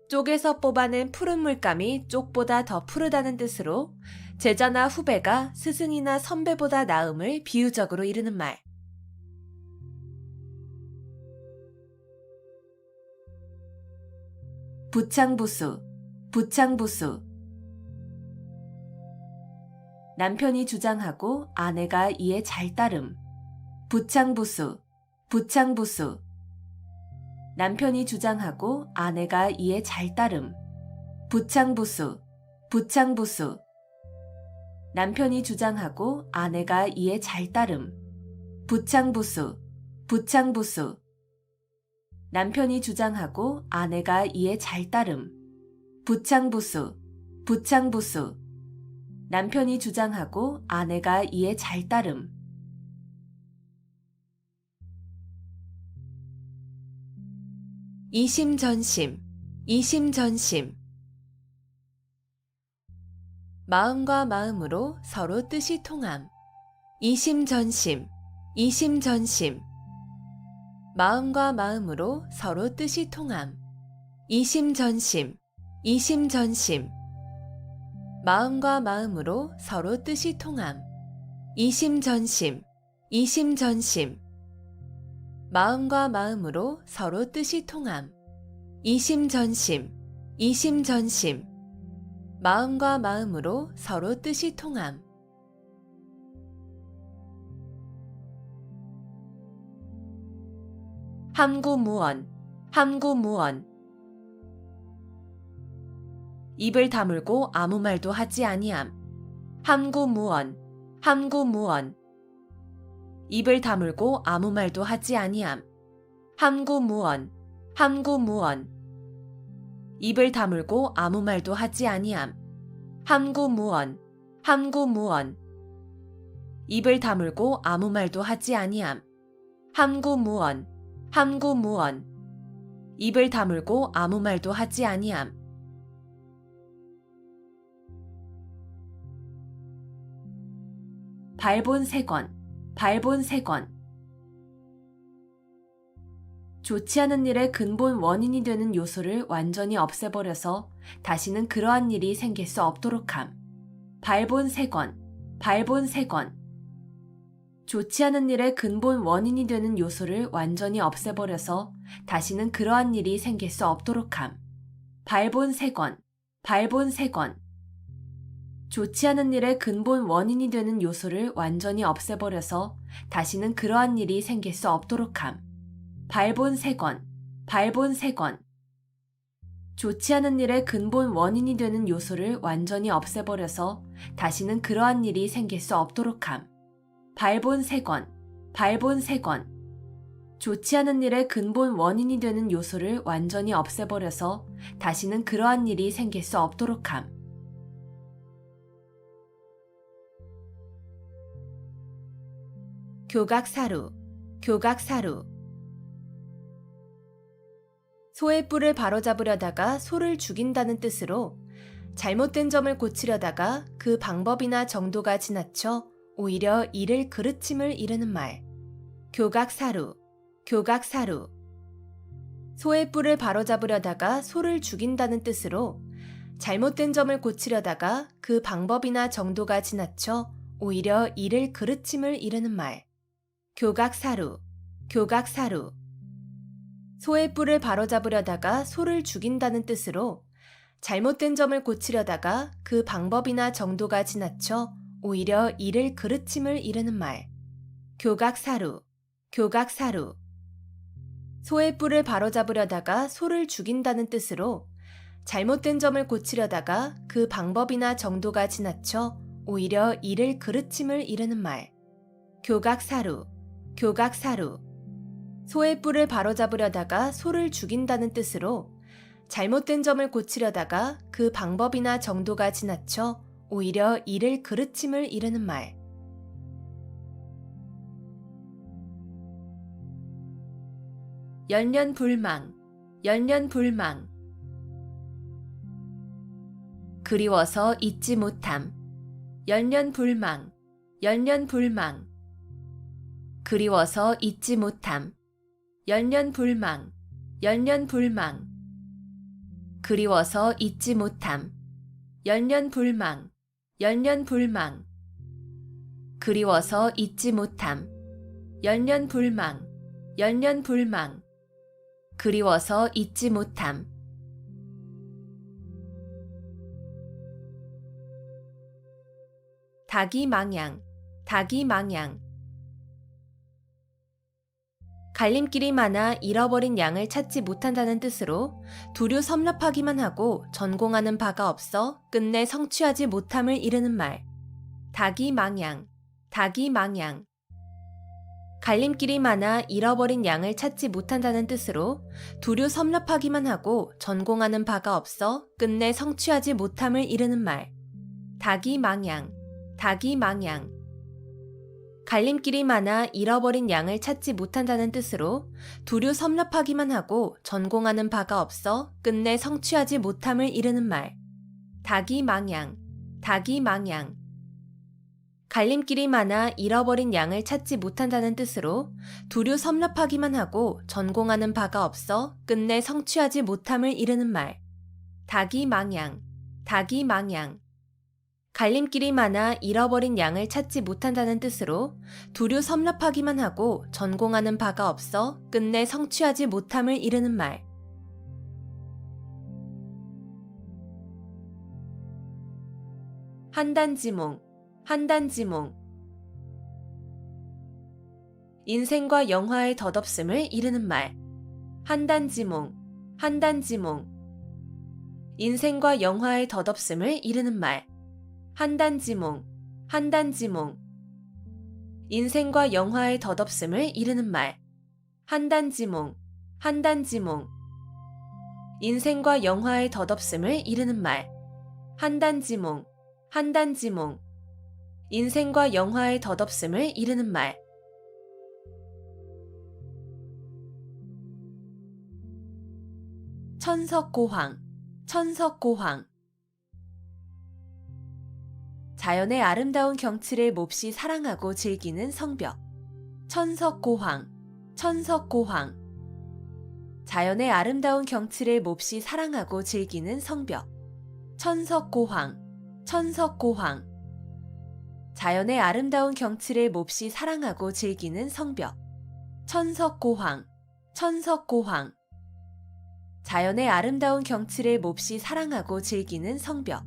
쪽에서 뽑아낸 푸른 물감이 쪽보다 더 푸르다는 뜻으로 제자나 후배가 스승이나 선배보다 나음을 비유적으로 이르는 말. 부창부수, 부창부수. 남편이 주장하고 아내가 이에 잘 따름. 부창부수, 부창부수. 남편이 주장하고 아내가 이에 잘 따름. 부창부수, 부창부수. 남편이 주장하고 아내가 이에 잘 따름. 부창부수, 부창부수. 남편이 주장하고 아내가 이에 잘 따름. 부창부수, 부창부수. 남편이 주장하고 아내가 이에 잘 따름. 이심전심, 이심전심. 마음과 마음으로 서로 뜻이 통함. 이심전심, 이심전심. 마음과 마음으로 서로 뜻이 통함. 이심전심, 이심전심. 마음과 마음으로 서로 뜻이 통함. 이심전심, 이심전심. 마음과 마음으로 서로 뜻이 통함. 이심전심, 이심전심. 마음과 마음으로 서로 뜻이 통함. 함구무언, 함구무언. 입을 다물고 아무 말도 하지 아니함. 함구무언, 함구무언. 입을 다물고 아무 말도 하지 아니함. 함구무언, 함구무언. 입을 다물고 아무 말도 하지 아니함. 함구무언, 함구무언. 입을 다물고 아무 말도 하지 아니함. 함구무언, 함구무언. 입을 다물고 아무 말도 하지 아니함. 발본색원, 발본색원. 좋지 않은 일의 근본 원인이 되는 요소를 완전히 없애버려서 다시는 그러한 일이 생길 수 없도록 함. 발본색원, 발본색원. 좋지 않은 일의 근본 원인이 되는 요소를 완전히 없애버려서 다시는 그러한 일이 생길 수 없도록 함. 발본색원, 발본색원. 좋지 않은 일의 근본 원인이 되는 요소를 완전히 없애버려서 다시는 그러한 일이 생길 수 없도록 함. 발본색원, 발본색원. 좋지 않은 일의 근본 원인이 되는 요소를 완전히 없애버려서 다시는 그러한 일이 생길 수 없도록 함. 발본색원, 발본색원. 좋지 않은 일의 근본 원인이 되는 요소를 완전히 없애버려서 다시는 그러한 일이 생길 수 없도록 함. 교각사루, 교각사루. 소의 뿔을 바로잡으려다가 소를 죽인다는 뜻으로 잘못된 점을 고치려다가 그 방법이나 정도가 지나쳐 오히려 이를 그르침을 이르는 말. 교각사루, 교각사루. 소의 뿔을 바로잡으려다가 소를 죽인다는 뜻으로 잘못된 점을 고치려다가 그 방법이나 정도가 지나쳐 오히려 이를 그르침을 이르는 말. 교각사루, 교각사루. 소의 뿔을 바로잡으려다가 소를 죽인다는 뜻으로 잘못된 점을 고치려다가 그 방법이나 정도가 지나쳐 오히려 이를 그르침을 이르는 말. 교각사루, 교각사루. 소의 뿔을 바로잡으려다가 소를 죽인다는 뜻으로 잘못된 점을 고치려다가 그 방법이나 정도가 지나쳐 오히려 이를 그르침을 이르는 말. 교각사루, 교각사루. 소의 뿔을 바로잡으려다가 소를 죽인다는 뜻으로 잘못된 점을 고치려다가 그 방법이나 정도가 지나쳐 오히려 이를 그르침을 이르는 말. 연년불망, 연년불망. 그리워서 잊지 못함. 연년불망, 연년불망. 그리워서 잊지 못함. 연년불망, 연년불망. 그리워서 잊지 못함. 연년불망, 연년불망. 그리워서 잊지 못함. 연년불망, 연년불망. 그리워서 잊지 못함. 닭이망양, 닭이망양. 갈림길이 많아 잃어버린 양을 찾지 못한다는 뜻으로 두루 섭렵하기만 하고 전공하는 바가 없어 끝내 성취하지 못함을 이르는 말. 닭이망양, 닭이망양. 갈림길이 많아 잃어버린 양을 찾지 못한다는 뜻으로 두루 섭렵하기만 하고 전공하는 바가 없어 끝내 성취하지 못함을 이르는 말. 닭이망양, 닭이망양. 갈림길이 많아 잃어버린 양을 찾지 못한다는 뜻으로 두루 섭렵하기만 하고 전공하는 바가 없어 끝내 성취하지 못함을 이르는 말. 닭이망양, 닭이망양. 갈림길이 많아 잃어버린 양을 찾지 못한다는 뜻으로 두루 섭렵하기만 하고 전공하는 바가 없어 끝내 성취하지 못함을 이르는 말. 닭이망양, 닭이망양. 갈림길이 많아 잃어버린 양을 찾지 못한다는 뜻으로 두루 섭렵하기만 하고 전공하는 바가 없어 끝내 성취하지 못함을 이르는 말. 한단지몽, 한단지몽. 인생과 영화의 덧없음을 이르는 말. 한단지몽, 한단지몽. 인생과 영화의 덧없음을 이르는 말. 한단지몽, 한단지몽. 인생과 영화의 덧없음을 이르는 말. 한단지몽, 한단지몽. 인생과 영화의 덧없음을 이르는 말. 한단지몽, 한단지몽. 인생과 영화의 덧없음을 이르는 말. 천석고황, 천석고황. 자연의 아름다운 경치를 몹시 사랑하고 즐기는 성벽. 천석고황, 천석고황. 자연의 아름다운 경치를 몹시 사랑하고 즐기는 성벽. 천석고황, 천석고황. 자연의 아름다운 경치를 몹시 사랑하고 즐기는 성벽. 천석고황, 천석고황. 자연의 아름다운 경치를 몹시 사랑하고 즐기는 성벽.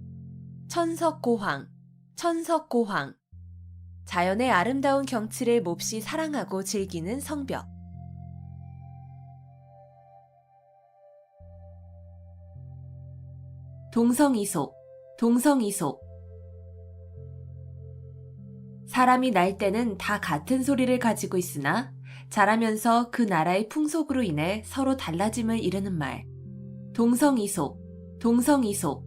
천석고황, 천석고황. 자연의 아름다운 경치를 몹시 사랑하고 즐기는 성벽. 동성이속, 동성이속. 사람이 날 때는 다 같은 소리를 가지고 있으나 자라면서 그 나라의 풍속으로 인해 서로 달라짐을 이르는 말. 동성이속, 동성이속.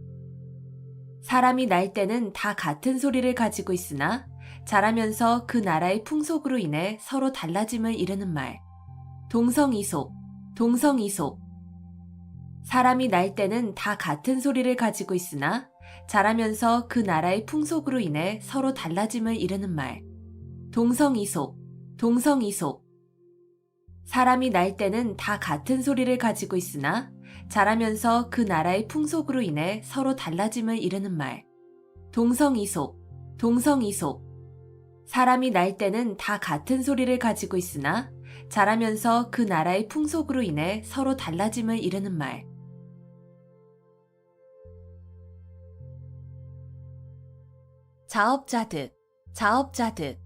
사람이 날 때는 다 같은 소리를 가지고 있으나 자라면서 그 나라의 풍속으로 인해 서로 달라짐을 이르는 말. 동성이속, 동성이속. 사람이 날 때는 다 같은 소리를 가지고 있으나 자라면서 그 나라의 풍속으로 인해 서로 달라짐을 이르는 말. 동성이속, 동성이속. 사람이 날 때는 다 같은 소리를 가지고 있으나 자라면서 그 나라의 풍속으로 인해 서로 달라짐을 이르는 말. 동성이속, 동성이속. 사람이 날 때는 다 같은 소리를 가지고 있으나 자라면서 그 나라의 풍속으로 인해 서로 달라짐을 이르는 말. 자업자득, 자업자득.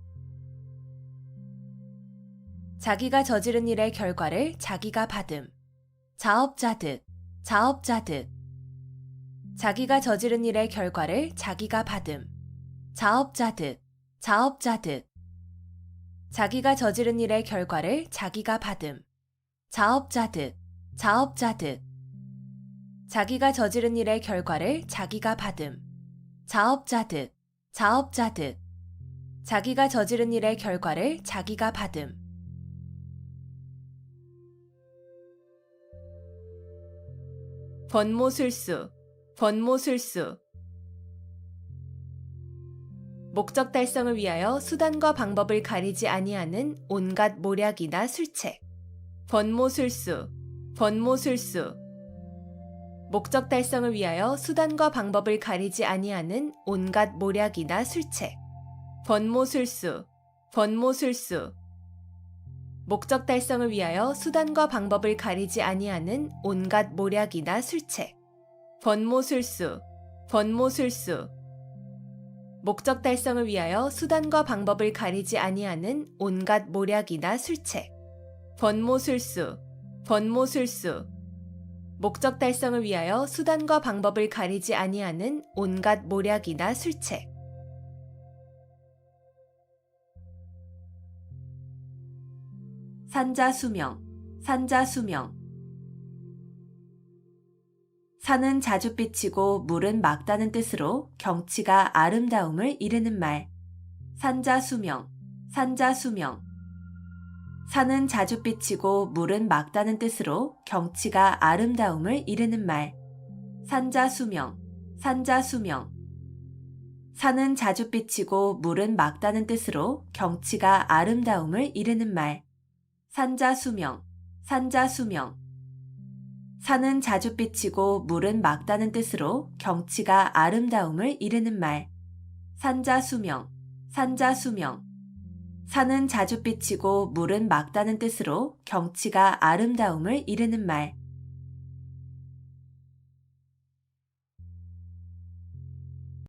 자기가 저지른 일의 결과를 자기가 받음. 자업자득, 자업자득. 자기가 저지른 일의 결과를 자기가 받음. 자업자득, 자업자득. 자기가 저지른 일의 결과를 자기가 받음. 자업자득, 자업자득. 자기가 저지른 일의 결과를 자기가 받음. 자업자득, 자업자득. 자기가 저지른 일의 결과를 자기가 받음. 번모술수, 번모술수. 목적 달성을 위하여 수단과 방법을 가리지 아니하는 온갖 모략이나 술책. 번모술수, 번모술수. 목적 달성을 위하여 수단과 방법을 가리지 아니하는 온갖 모략이나 술책. 번모술수, 번모술수. 목적 달성을 위하여 수단과 방법을 가리지 아니하는 온갖 모략이나 술책. 번모술수, 번모술수. 목적 달성을 위하여 수단과 방법을 가리지 아니하는 온갖 모략이나 술책. 번모술수, 번모술수. 목적 달성을 위하여 수단과 방법을 가리지 아니하는 온갖 모략이나 술책. 산자수명, 산자수명. 산은 자주 삐치고 물은 맑다는 뜻으로 경치가 아름다움을 이르는 말. 산자수명, 산자수명. 산은 자주 삐치고 물은 맑다는 뜻으로 경치가 아름다움을 이르는 말. 산자수명, 산자수명. 산은 자주 삐치고 물은 맑다는 뜻으로 경치가 아름다움을 이르는 말. 산자수명, 산자수명. 산은 자주 삐치고 물은 맑다는 뜻으로 경치가 아름다움을 이르는 말. 산자수명, 산자수명. 산은 자주 삐치고 물은 맑다는 뜻으로 경치가 아름다움을 이르는 말.